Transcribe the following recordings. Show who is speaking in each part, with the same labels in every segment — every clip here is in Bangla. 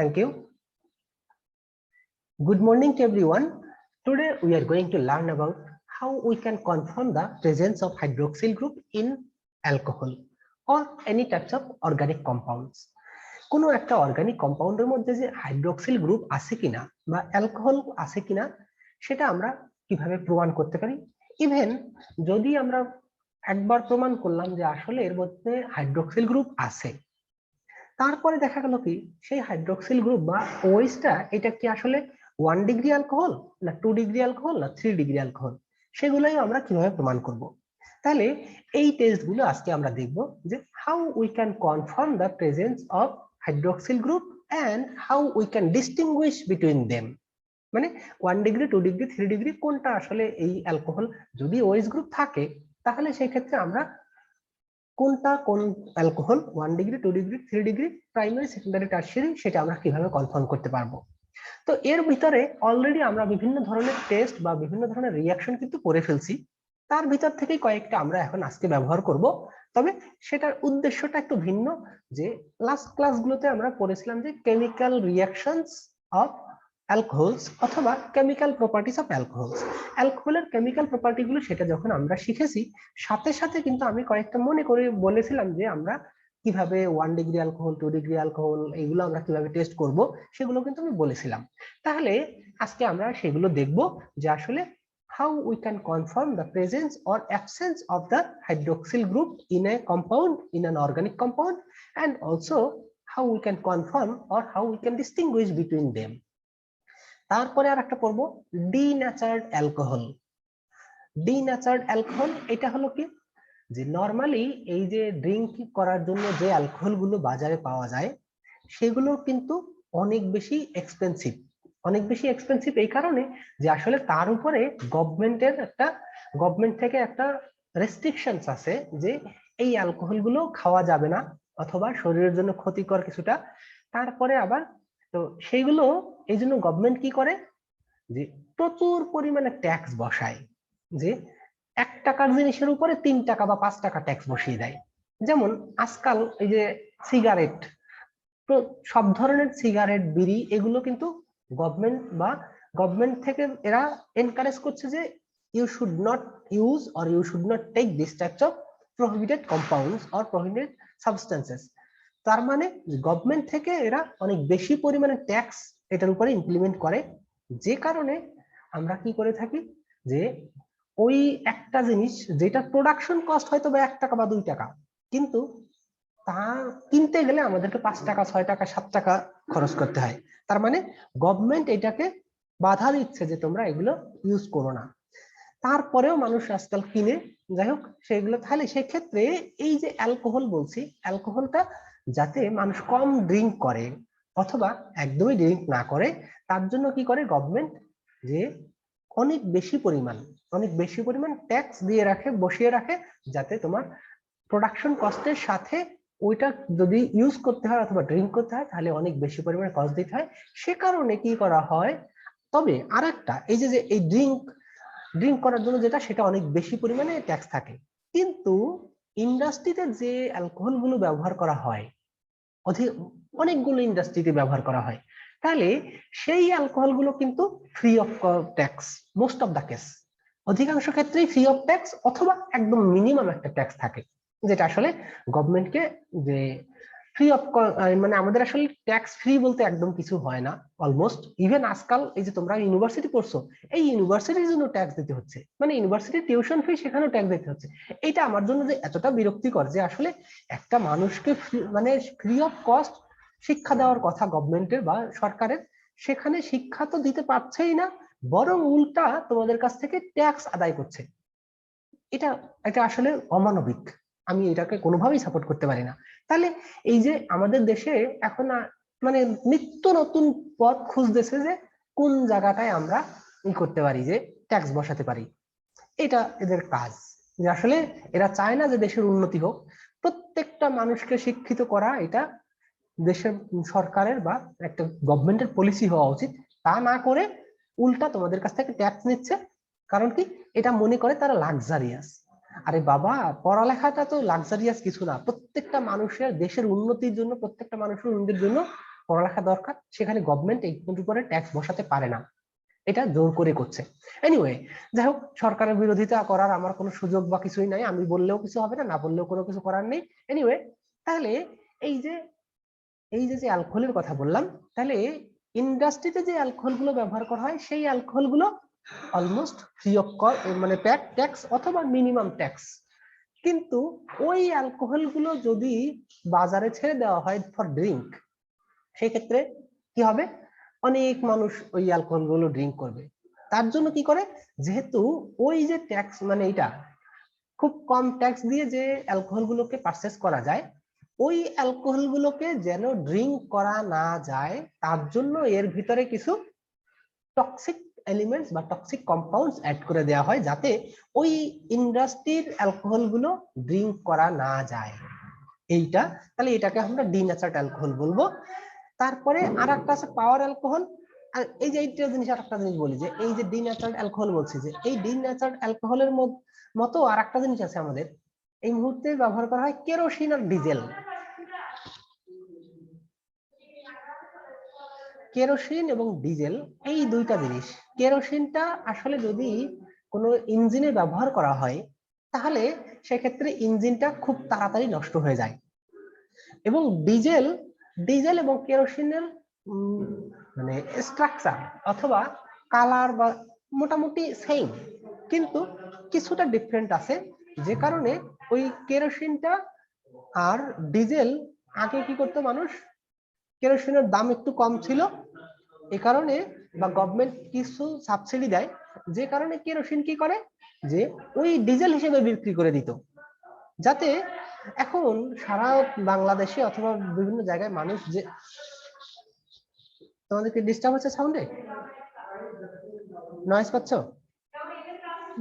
Speaker 1: Thank you. Good morning to everyone. Today we are going to learn about how we can confirm the presence of hydroxyl group in alcohol or any types of organic compounds. কোনো একটা অর্গানিক কম্পাউন্ডের মধ্যে যে হাইড্রোক্সিল গ্রুপ আছে কিনা বা অ্যালকোহল আছে কিনা সেটা আমরা কিভাবে প্রমাণ করতে পারি। ইভেন যদি আমরা একবার প্রমাণ করলাম যে আসলে এর মধ্যে হাইড্রোক্সিল গ্রুপ আছে, তারপরে দেখা গেল কি সেই হাইড্রোক্সিল গ্রুপ বা ওএইচটা এটা কি আসলে 1 ডিগ্রি অ্যালকোহল না 2 ডিগ্রি অ্যালকোহল না 3 ডিগ্রি অ্যালকোহল, সেগুলোই আমরা কিভাবে প্রমাণ করব। তাহলে এই টেস্টগুলো আজকে আমরা দেখব যে how we can confirm the presence of hydroxyl group and how we can distinguish between them. মানে 1 ডিগ্রি 2 ডিগ্রি 3 ডিগ্রি কোনটা আসলে এই অ্যালকোহল, যদি ওএইচ গ্রুপ থাকে তাহলে সেই ক্ষেত্রে আমরা কোনটা কোন alcohol 1 degree 2 degree 3 degree primary secondary tertiary সেটা আমরা কিভাবে কনফার্ম করতে পারবো। তো এর ভিতরে অলরেডি আমরা বিভিন্ন ধরনের টেস্ট বা বিভিন্ন ধরনের রিঅ্যাকশন কিন্তু করে ফেলছি, তার ভিতর থেকে কয়েকটা আমরা এখন আজকে ব্যবহার করব। তবে সেটার উদ্দেশ্যটা একটু ভিন্ন। যে লাস্ট ক্লাসগুলোতে আমরা পড়েছিলাম যে কেমিক্যাল রিঅ্যাকশনস অফ অ্যালকোহলস অথবা কেমিক্যাল প্রপার্টিজ অফ অ্যালকোহলস, অ্যালকোহলের কেমিক্যাল প্রপার্টি গুলো সেটা যখন আমরা শিখেছি, সাথে সাথে কিন্তু আমি কয়েকটা মনে করে বলেছিলাম যে আমরা কিভাবে 1 ডিগ্রি অ্যালকোহল 2 ডিগ্রি অ্যালকোহল এগুলো আমরা কিভাবে টেস্ট করব সেগুলো কিন্তু আমি বলেছিলাম। তাহলে আজকে আমরা সেগুলো দেখব যে আসলে how we can confirm the presence or absence of the hydroxyl group in a compound, in an organic compound, and also how we can confirm or how we can distinguish between them. তারপরে আর একটা পড়বো ডিন্যাচার্ড অ্যালকোহল। ডিন্যাচার্ড অ্যালকোহল এটা হলো কি যে নরমালি এই যে ড্রিঙ্ক করার জন্য যে অ্যালকোহল গুলো বাজারে পাওয়া যায় সেগুলো কিন্তু অনেক বেশি এক্সপেন্সিভ। অনেক বেশি এক্সপেন্সিভ এই কারণে যে আসলে তার উপরে গভর্নমেন্ট থেকে একটা রেস্ট্রিকশনস আছে যে এই অ্যালকোহল গুলো খাওয়া যাবে না অথবা শরীরের জন্য ক্ষতিকর কিছুটা। তারপরে আবার তো সেইগুলো এই জন্য গভর্নমেন্ট কি করে যে প্রচুর পরিমাণে ট্যাক্স বসায়, যে 1 টাকার জিনিসের উপরে 3 টাকা বা 5 টাকা ট্যাক্স বসিয়ে দেয়। যেমন আজকাল এই যে সিগারেট, সব ধরনের সিগারেট বিড়ি এগুলো কিন্তু গভর্নমেন্ট থেকে এরা এনকারেজ করছে যে you should not use or you should not take this types of prohibited compounds or prohibited substances. তার মানে গভর্নমেন্ট থেকে এরা অনেক বেশি পরিমাণে ট্যাক্স এটার উপরে ইমপ্লিমেন্ট করে, যে কারণে আমরা কি করে থাকি যে ওই একটা জিনিস যেটা প্রোডাকশন কস্ট হয়তো বা 1 টাকা বা 2 টাকা, কিন্তু তা কিনতে গেলে আমাদেরকে 5 টাকা 6 টাকা 7 টাকা খরচ করতে হয়। তার মানে গভর্নমেন্ট এটাকে বাধা দিচ্ছে যে তোমরা এগুলো ইউজ করো না, তারপরেও মানুষ আজকাল কিনে। যাই হোক সেগুলো, তাহলে সেক্ষেত্রে এই যে অ্যালকোহল বলছি, অ্যালকোহলটা যাতে মানুষ কম ড্রিঙ্ক করে অথবা একদমই ড্রিঙ্ক না করে, তার জন্য কি করে গভর্নমেন্ট যে অনেক বেশি পরিমাণ ট্যাক্স দিয়ে রাখে, বসিয়ে রাখে, যাতে তোমার প্রোডাকশন কস্টের সাথে ওইটা যদি ইউজ করতে হয় অথবা ড্রিঙ্ক করতে হয় তাহলে অনেক বেশি পরিমাণে কস্ট দিতে হয়। সে কারণে কি করা হয়, তবে আরেকটা এই যে এই ড্রিঙ্ক করার জন্য যেটা সেটা অনেক বেশি পরিমাণে ট্যাক্স থাকে, কিন্তু ইন্ডাস্ট্রিতে যে অ্যালকোহল গুলো ব্যবহার করা হয় অনেকগুলো ইন্ডাস্ট্রিতে ব্যবহার করা হয়, তাহলে সেই অ্যালকোহল গুলো কিন্তু free of tax, most of the case অধিকাংশ ক্ষেত্রেই ফ্রি অফ ট্যাক্স অথবা একদম মিনিমাম একটা ট্যাক্স থাকে, যেটা আসলে গভর্নমেন্টকে যে ফ্রি অফ, মানে আমাদের আসলে ট্যাক্স ফ্রি বলতে একদম কিছু হয় না অলমোস্ট। ইভেন আজকাল এই যে তোমরা ইউনিভার্সিটি পড়ছো, এই ইউনিভার্সিটির জন্য ট্যাক্স দিতে হচ্ছে, মানে ইউনিভার্সিটির টিউশন ফি সেখানেও ট্যাক্স দিতে হচ্ছে। এটা আমার জন্য যে এতটা বিরক্তিকর যে আসলে একটা মানুষকে মানে ফ্রি অফ কস্ট শিক্ষা দেওয়ার কথা গভর্নমেন্টের বা সরকারের, সেখানে শিক্ষা তো দিতে পারছেই না, বরং উল্টা তোমাদের কাছ থেকে ট্যাক্স আদায় করছে। এটা এটা আসলে অমানবিক, আমি এটাকে কোনোভাবেই সাপোর্ট করতে পারি না। তাহলে এই যে আমাদের দেশে এখন মানে নিত্য নতুন পথ খুঁজতেছে যে কোন জায়গাটায় আমরা ই করতে পারি, যে ট্যাক্স বসাতে পারি। এটা এদের কাজ, যে আসলে এরা চায় না যে দেশের উন্নতি হোক, প্রত্যেকটা মানুষকে শিক্ষিত করা এটা দেশের সরকারের বা একটা গভর্নমেন্টের পলিসি হওয়া উচিত। তা না করে উল্টা তোমাদের কাছ থেকে ট্যাক্স নিচ্ছে, কারণ কি এটা মনে করে তারা লাক্সারিয়াস। আরে বাবা, পড়ালেখাটা তো লাক্সারিয়াস কিছু না, প্রত্যেকটা মানুষের দেশের উন্নতির জন্য, প্রত্যেকটা মানুষের উন্নতির জন্য পড়ালেখা দরকার, সেখানে গভর্নমেন্ট এইগুলোর উপরে ট্যাক্স বসাতে পারে না, এটা জোর করে করছে। এনিওয়ে, যাই হোক, সরকারের বিরোধিতা করার আমার কোনো সুযোগ বা কিছুই নাই, আমি বললেও কিছু হবে না, না বললেও কোনো কিছু করার নেই। এনিওয়ে, তাহলে এই যে যে অ্যালকোহলের কথা বললাম, তাহলে ইন্ডাস্ট্রিতে যে অ্যালকোহল গুলো ব্যবহার করা হয় সেই অ্যালকোহল গুলো অলমোস্ট ফ্রি অফ মানে ট্যাক্স অথবা মিনিমাম ট্যাক্স। কিন্তু ওই অ্যালকোহল গুলো যদি বাজারে ছেড়ে দেওয়া হয় ফর ড্রিঙ্ক, সেই ক্ষেত্রে কি হবে, অনেক মানুষ ওই অ্যালকোহল গুলো ড্রিঙ্ক করবে। তার জন্য কি করে, যেহেতু ওই যে ট্যাক্স মানে এটা খুব কম ট্যাক্স দিয়ে যে অ্যালকোহল গুলোকে পারচেস করা যায়, ওই অ্যালকোহল গুলোকে যেন ড্রিঙ্ক করা না যায়, তার জন্য এর ভিতরে কিছু টক্সিক এলিমেন্টস বা টক্সিক কম্পাউন্ডস অ্যাড করে দেওয়া হয়, যাতে ওই ইন্ডাস্ট্রির অ্যালকোহল গুলো ড্রিঙ্ক করা না যায়। এইটা, তাহলে এটাকে আমরা ডিন্যাচার্ড অ্যালকোহল বলবো। তারপরে আর একটা আছে পাওয়ার অ্যালকোহল। আর এই যে এইটা জিনিস, আর একটা জিনিস বলি, যে এই যে ডিন্যাচার্ড অ্যালকোহল বলছি, যে এই ডিন্যাচার্ড অ্যালকোহলের মতো আর একটা জিনিস আছে আমাদের এই মুহূর্তে ব্যবহার করা হয়, কেরোসিন আর ডিজেল। কেরোসিন এবং ডিজেল এই দুইটা জিনিস, কেরোসিনটা আসলে যদি কোনো ইঞ্জিনে ব্যবহার করা হয় তাহলে সেক্ষেত্রে ইঞ্জিনটা খুব তাড়াতাড়ি নষ্ট হয়ে যায়, এবং ডিজেল ডিজেল এবং কেরোসিনের মানে স্ট্রাকচার অথবা কালার বা মোটামুটি সেম, কিন্তু কিছুটা ডিফারেন্ট আছে, যে কারণে ওই কেরোসিনটা আর ডিজেল, আগে কি করতো মানুষ, কেরোসিনের দাম একটু কম ছিল এই কারণে, বা গভর্নমেন্ট কিছু সাবসিডি দেয়, যে কারণে কেরোসিন কি করে, যে ওই ডিজেল হিসেবে বিক্রি করে দিত, যাতে এখন সারা বাংলাদেশে অথবা বিভিন্ন জায়গায় মানুষ যে, তোমাদেরকে ডিস্টার্ব হচ্ছে সাউন্ডে, নয়েজ পাচ্ছ?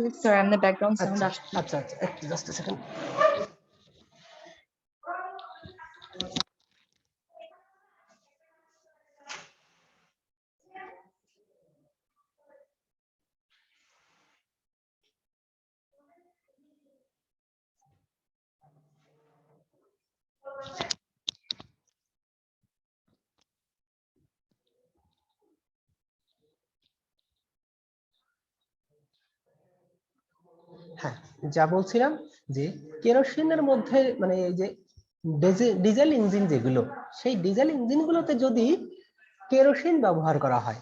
Speaker 2: Yes, sir, I'm the background sound.
Speaker 1: আচ্ছা আচ্ছা, একটু জাস্ট আ সেকেন্ড। হ্যাঁ, যা বলছিলাম, যে কেরোসিনের মধ্যে মানে এই যে ডিজেল ইঞ্জিন যেগুলো, সেই ডিজেল ইঞ্জিনগুলোতে যদি কেরোসিন ব্যবহার করা হয়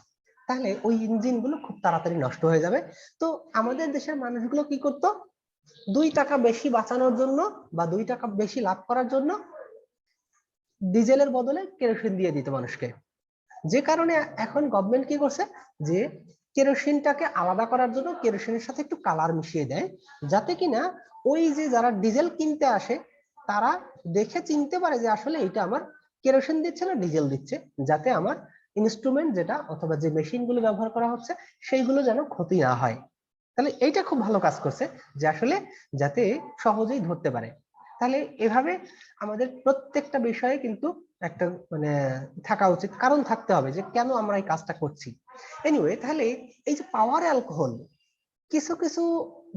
Speaker 1: তাহলে ওই ইঞ্জিনগুলো খুব তাড়াতাড়ি নষ্ট হয়ে যাবে। তো আমাদের দেশের মানুষগুলো কি করতো, 2 টাকা বেশি বাঁচানোর জন্য বা 2 টাকা বেশি লাভ করার জন্য ডিজেলের বদলে কেরোসিন দিয়ে দিত মানুষকে, যে কারণে এখন গভর্নমেন্ট কি করছে, যে কেরোসিনটাকে আলাদা করার জন্য কেরোসিনের সাথে একটু কালার মিশিয়ে দেয়, যাতে কিনা ওই যে যারা ডিজেল কিনতে আসে তারা দেখে চিনতে পারে যে আসলে এটা আমার কেরোসিন দিচ্ছে না ডিজেল দিচ্ছে, যাতে আমার ইনস্ট্রুমেন্ট যেটা অথবা যে মেশিনগুলো ব্যবহার করা হচ্ছে সেইগুলো যেন ক্ষতি না হয়। তাহলে এইটা খুব ভালো কাজ করছে, যে আসলে যাতে সহজেই ধরতে পারে। তাহলে এভাবে আমাদের প্রত্যেকটা বিষয়ে কিন্তু একটা মানে থাকা উচিত, কারণ থাকতে হবে যে কেন আমরা এই কাজটা করছি। এনিওয়ে, তাহলে এই যে পাওয়ার অ্যালকোহল, কিছু কিছু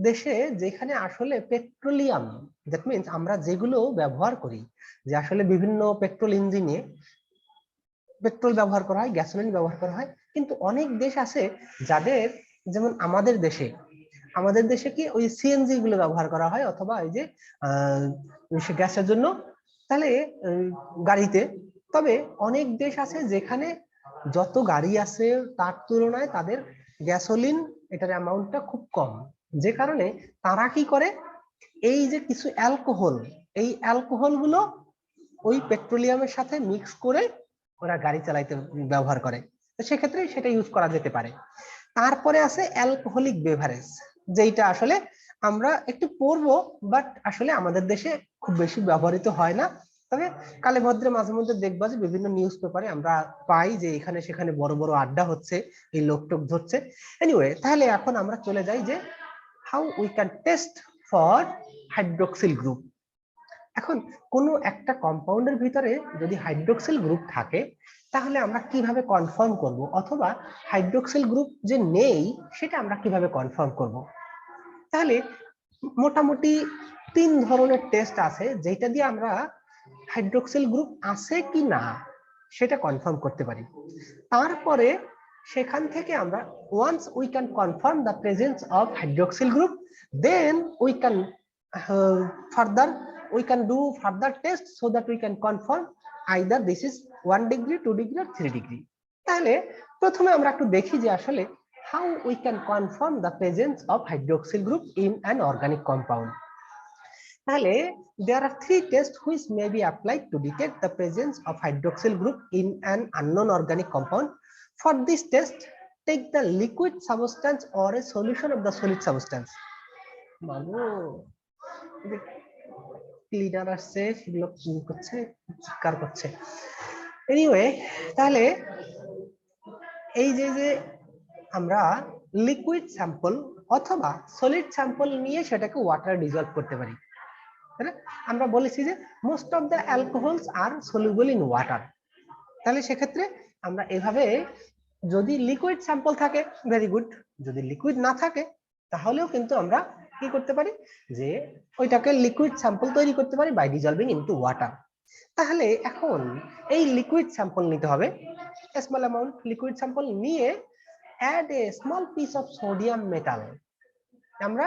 Speaker 1: দেশে যেখানে আসলে পেট্রোলিয়াম, দ্যাট মিনস আমরা যেগুলো ব্যবহার করি, যে আসলে বিভিন্ন পেট্রোল ইঞ্জিনে পেট্রোল ব্যবহার করা হয়, গ্যাসোলিন ব্যবহার করা হয়, কিন্তু অনেক দেশ আছে যাদের, যেমন আমাদের দেশে কি ওই সিএনজি গুলো ব্যবহার করা হয়, অথবা এই যে গ্যাসের জন্য, তাহলে গাড়িতে। তবে অনেক দেশ আছে যেখানে যত গাড়ি আছে তার তুলনায় তাদের গ্যাসোলিন এটার অ্যামাউন্টটা খুব কম, যে কারণে তারা কি করে, এই যে কিছু অ্যালকোহল, এই অ্যালকোহল গুলো ওই পেট্রোলিয়ামের সাথে মিক্স করে ওরা গাড়ি চালাইতে ব্যবহার করে, তো সেক্ষেত্রে সেটা ইউজ করা যেতে পারে। তারপরে আছে অ্যালকোহলিক বেভারেজ, যেটা আসলে আমরা একটু পড়বো, বাট আসলে আমাদের দেশে খুব বেশি ব্যবহৃত হয় না। তবে কালে ভদ্রে মাঝে মধ্যে দেখবা যে বিভিন্ন নিউজ পেপারে আমরা পাই যে এখানে সেখানে বড় বড় আড্ডা হচ্ছে, এই লোকটোক ধরছে। এনিওয়ে, তাহলে এখন আমরা চলে যাই যে how we can test for hydroxyl group. এখন কোনো একটা কম্পাউন্ডের ভিতরে যদি হাইড্রোক্সিল গ্রুপ থাকে তাহলে আমরা কিভাবে কনফার্ম করব, অথবা হাইড্রোক্সিল গ্রুপ যে নেই সেটা আমরা কিভাবে কনফার্ম করব। তাহলে মোটামুটি 3 ধরনের টেস্ট আছে যেটা দিয়ে আমরা হাইড্রোক্সিল গ্রুপ আছে কি না সেটা কনফার্ম করতে পারি। তারপরে সেখান থেকে আমরা once we can confirm the presence of hydroxyl group, then we can do further tests so that we can confirm either this is 1 degree, 2 degree or 3 degree. তাহলে প্রথমে আমরা একটু দেখি যে আসলে how we can confirm the presence of hydroxyl group in an organic compound. তাহলে there are 3 tests which may be applied to detect the presence of hydroxyl group in an unknown organic compound. For this test, take the liquid substance or a solution of the solid substance. মানু ক্লিনার আসছে, সেগুলো কি করছে, চিৎকার করছে। এনিওয়ে, তাহলে এই যে আমরা লিকুইড স্যাম্পল অথবা সলিড স্যাম্পল নিয়ে সেটাকে ওয়াটার ডিজলভ করতে পারি। আমরা বলেছি যে most of the alcohols are soluble in water. তাহলে সেক্ষেত্রে আমরা এভাবে, যদি লিকুইড স্যাম্পল থাকে ভেরি গুড, যদি লিকুইড না থাকে তাহলেও কিন্তু আমরা কি করতে পারি যে ওইটাকে লিকুইড স্যাম্পল তৈরি করতে পারি বাই ডিজলভিং ইনটু ওয়াটার। তাহলে এখন এই লিকুইড স্যাম্পল নিতে হবে, স্মল অ্যামাউন্ট লিকুইড স্যাম্পল নিয়ে add a small piece of sodium metal. আমরা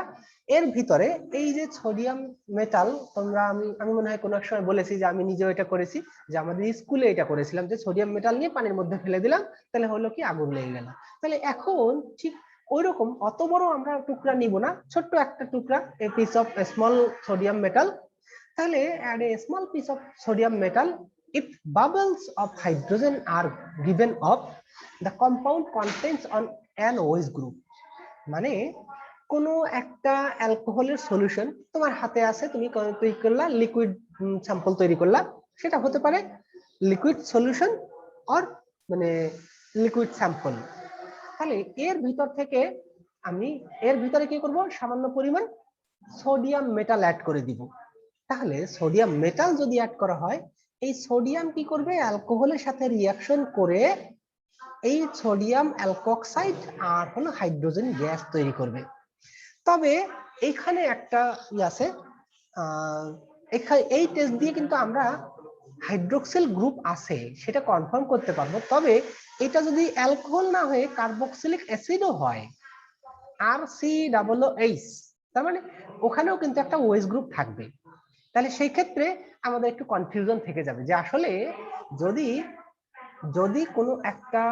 Speaker 1: এর ভিতরে এই যে সোডিয়াম মেটাল, তোমরা আমি মনে হয় কোনো এক সময় বলেছি যে আমি নিজেও এটা করেছি, যে আমাদের স্কুলে এটা করেছিলাম যে সোডিয়াম মেটাল নিয়ে পানির মধ্যে ফেলে দিলাম, তাহলে হলো কি আগুন লেগে গেল। তাহলে এখন ঠিক ওইরকম অত বড় আমরা টুকরা নিব না, ছোট্ট একটা টুকরা, a piece of small sodium metal. তাহলে add a small piece of sodium metal, if bubbles of hydrogen are given off, the compound contains on an OH group. মানে কোনো একটা অ্যালকোহলের সলিউশন তোমার হাতে আছে, তুমি তৈরি করলা, লিকুইড স্যাম্পল তৈরি করলা, সেটা হতে পারে লিকুইড সলিউশন অর মানে লিকুইড স্যাম্পল। তাহলে এর ভিতর থেকে আমি এর ভিতরে কি করব, সামান্য পরিমাণ সোডিয়াম মেটাল অ্যাড করে দিব। তাহলে সোডিয়াম মেটাল যদি অ্যাড করা হয়, এই সোডিয়াম কি করবে, অ্যালকোহলের সাথে রিঅ্যাকশন করে এই সোডিয়াম অ্যালকোক্সাইড আর হলো হাইড্রোজেন গ্যাস তৈরি করবে। তবে এখানে একটা আছে, এই টেস্ট দিয়ে কিন্তু আমরা হাইড্রোক্সিল গ্রুপ আছে সেটা কনফার্ম করতে পারবো। তবে এটা যদি অ্যালকোহল না হয়ে কার্বক্সিলিক অ্যাসিডও হয়, RCOOH, তার মানে ওখানেও কিন্তু একটা OH গ্রুপ থাকবে। তাহলে সেই ক্ষেত্রে আমাদের একটু কনফিউশন থেকে যাবে যে আসলে যদি কোনো একটা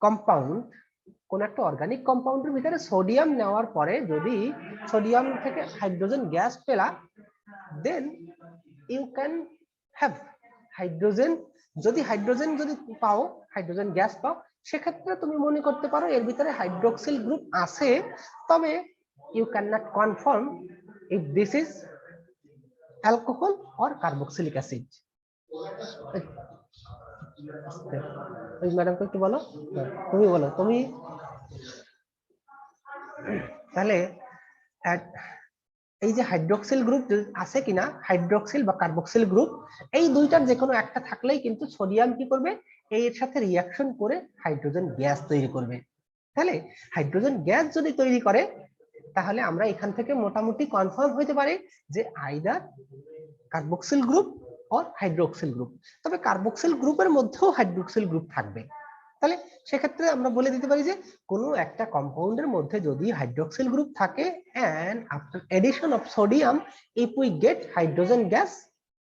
Speaker 1: কম্পাউন্ড, কোন একটা অর্গানিক কম্পাউন্ডের ভিতরে সোডিয়াম নেওয়ার পরে যদি সোডিয়াম থেকে হাইড্রোজেন গ্যাস পেলা, then you can have hydrogen. যদি হাইড্রোজেন পাও, হাইড্রোজেন গ্যাস পাও, সেক্ষেত্রে তুমি মনে করতে পারো এর ভিতরে হাইড্রোক্সিল গ্রুপ আছে। তবে you can not confirm if this is alcohol or carboxylic acid. ম্যাডামকে একটু বলো, তুমি বলো, তুমি। তাহলে এই যে হাইড্রোক্সিল গ্রুপ আছে কিনা, হাইড্রোক্সিল বা কার্বক্সিল গ্রুপ, এই দুইটার যে কোনো একটা থাকলেই কিন্তু সোডিয়াম কি করবে, এর সাথে রিঅ্যাকশন করে হাইড্রোজেন গ্যাস তৈরি করবে। তাহলে হাইড্রোজেন গ্যাস যদি তৈরি করে, তাহলে আমরা এখান থেকে মোটামুটি কনফার্ম হইতে পারি যে either carboxyl group or hydroxyl group. তবে কার্বক্সিল গ্রুপের মধ্যেও হাইড্রোক্সিল গ্রুপ থাকবে। তাহলে সেক্ষেত্রে আমরা বলে দিতে পারি যে কোনো একটা কম্পাউন্ডের মধ্যে যদি হাইড্রোক্সিল গ্রুপ থাকে, and after addition of sodium if we get hydrogen gas,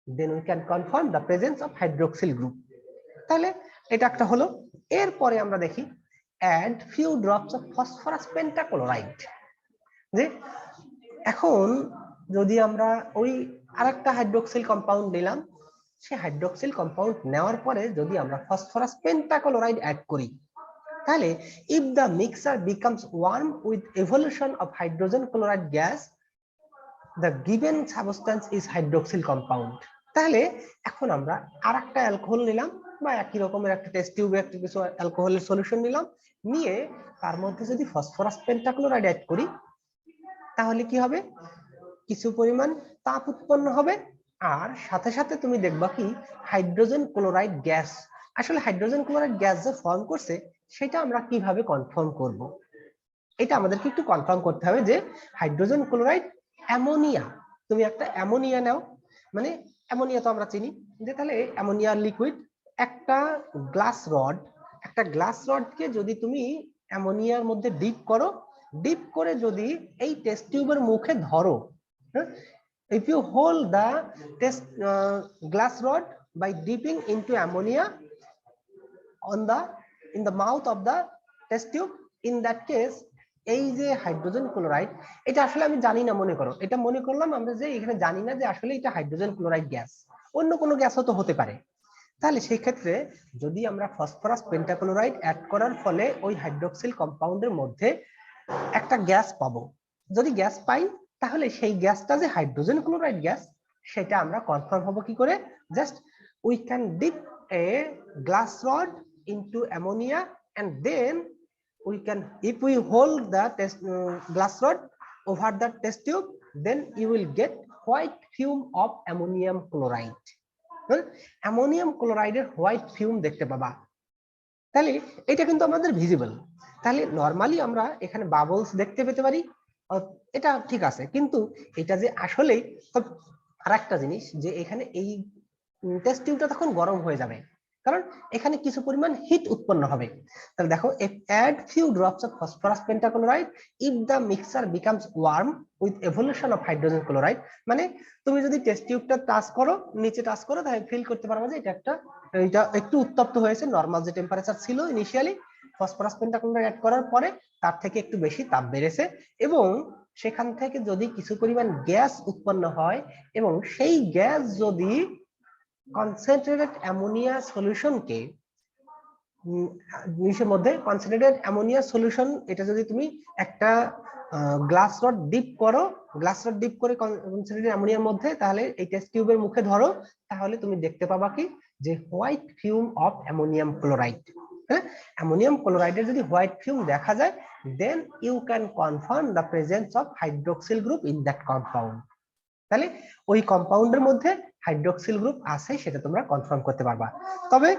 Speaker 1: then we can confirm the presence of hydroxyl group. তাহলে এটা একটা হলো। এরপরে আমরা দেখি add few drops of phosphorus pentachloride। যে এখন যদি আমরা ওই আরেকটা হাইড্রোক্সিল কম্পাউন্ড নিলাম, সেই হাইড্রোক্সিল কম্পাউন্ড নেওয়ার পরে যদি আমরা ফসফরাস পেন্টাক্লোরাইড অ্যাড করি, তাহলে if the mixture becomes warm with evolution of hydrogen chloride gas, the given substance is hydroxyl compound. তাহলে এখন আমরা আরেকটা অ্যালকোহল নিলাম, বা একই রকমের একটা টেস্ট টিউবে একটা কিছু অ্যালকোহলের সলিউশন নিলাম, নিয়ে তার মধ্যে যদি ফসফরাস পেন্টাক্লোরাইড অ্যাড করি, তাহলে কি হবে, কিছু পরিমাণ তাপ উৎপন্ন হবে, আর সাথে সাথে তুমি দেখবা কি হাইড্রোজেন ক্লোরাইড গ্যাস। আসলে হাইড্রোজেন ক্লোরাইড গ্যাস যে ফর্ম করছে সেটা আমরা কিভাবে কনফার্ম করব, এটা আমাদেরকে একটু কনফার্ম করতে হবে যে হাইড্রোজেন ক্লোরাইড অ্যামোনিয়া। তুমি একটা অ্যামোনিয়া নাও, মানে অ্যামোনিয়া তো আমরা চিনি যে, তাহলে অ্যামোনিয়া লিকুইড, একটা গ্লাস রডকে যদি তুমি অ্যামোনিয়ার মধ্যে ডিপ করে যদি এই টেস্ট টিউবের মুখে ধরো, if you hold the test glass rod by dipping into ammonia in the mouth of the test tube, in that case এই যে হাইড্রোজেন ক্লোরাইড, এটা আসলে আমি জানি না, মনে করলাম আমরা যে এখানে জানি না যে আসলে এটা হাইড্রোজেন ক্লোরাইড গ্যাস, অন্য কোনো গ্যাসও তো হতে পারে। তাহলে সেই ক্ষেত্রে যদি আমরা ফসফরাস পেন্টাক্লোরাইড অ্যাড করার ফলে ওই হাইড্রোক্সিল কম্পাউন্ডের মধ্যে একটা গ্যাস পাবো, যদি গ্যাস পাই তাহলে সেই গ্যাসটা যে হাইড্রোজেন ক্লোরাইড গ্যাস সেটা আমরা কনফার্ম হব কি করে? Just we can deep a glass rod into ammonia and then we can, if we hold the glass rod over the test tube, then you will get white fume of ammonium chloride. Ammonium ক্লোরাইডের হোয়াইট ফিউম দেখতে পাবা। তাহলে এটা কিন্তু আমাদের ভিজিবল। তাহলে নরমালি আমরা এখানে বাবলস দেখতে পেতে পারি, এটা ঠিক আছে, কিন্তু এটা যে আসলে আরেকটা জিনিস যে এখানে এই টেস্ট টিউবটা তখন গরম হয়ে যাবে, কারণ এখানে কিছু পরিমাণ হিট উৎপন্ন হবে। তাহলে দেখো, add few drops of phosphorus pentachloride if the mixture becomes warm with evolution of hydrogen chloride, মানে তুমি যদি টেস্ট টিউবটা নিচে টাচ করো তাহলে ফিল করতে পারবে যে এটা একটু উত্তপ্ত হয়েছে, নরমাল যে টেম্পারেচার ছিল ইনিশিয়ালি ফসফরাস পেন্টাক্লোরাইড অ্যাড করার পরে তার থেকে একটু বেশি তাপ বেড়েছে, এবং সেখান থেকে যদি কিছু পরিমাণ গ্যাস উৎপন্ন হয় এবং সেই গ্যাস যদি কনসেন্ট্রেটেড অ্যামোনিয়া সলিউশনকে নিচের মধ্যে কনসেন্ট্রেটেড অ্যামোনিয়া সলিউশন, এটা যদি তুমি একটা গ্লাস রড ডিপ করে কনসেন্ট্রেটেড অ্যামোনিয়ার মধ্যে, তাহলে এই টেস্ট টিউবের মুখে ধরো, তাহলে তুমি দেখতে পাবা কি যে white fume of ammonium chloride. হ্যাঁ, অ্যামোনিয়াম ক্লোরাইডের যদি হোয়াইট ফিউম দেখা যায়, then you can confirm the presence of hydroxyl group in that compound. তাহলে ওই কম্পাউন্ডের মধ্যে হাইড্রোক্সিল গ্রুপ আছে সেটা তোমরা কনফার্ম করতে পারবা। তবে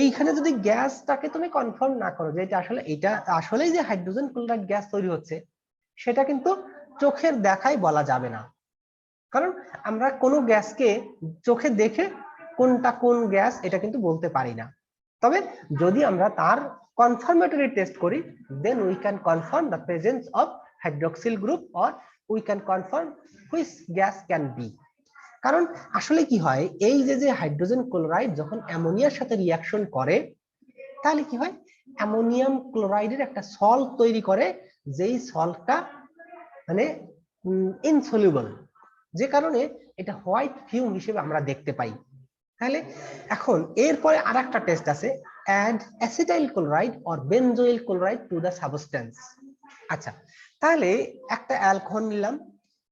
Speaker 1: এইখানে যদি গ্যাসটাকে তুমি কনফার্ম না করো যে এটা আসলেই যে হাইড্রোজেন ক্লোরাইড গ্যাস তৈরি হচ্ছে, সেটা কিন্তু চোখের দেখাই বলা যাবে না, কারণ আমরা কোনো গ্যাসকে চোখে দেখে কোনটা কোন গ্যাস এটা কিন্তু বলতে পারি না। তবে যদি আমরা তার কনফার্মেটরি টেস্ট করি, then we can confirm the presence of hydroxyl group or we can confirm which gas can be. কারণ আসলে কি হয়, এই যে হাইড্রোজেন ক্লোরাইড যখন অ্যামোনিয়ার সাথে রিঅ্যাকশন করে, তাহলে কি হয়, অ্যামোনিয়াম ক্লোরাইডের একটা সল্ট তৈরি করে, যেই সল্টটা মানে ইনসলিউবল, যে কারণে এটা হোয়াইট ফিউম হিসেবে আমরা দেখতে পাই। তাহলে এখন এরপরে আরেকটা টেস্ট আছে, add acetyl chloride or benzoyl chloride to the substance. আচ্ছা, তাহলে একটা অ্যালকোহল নিলাম,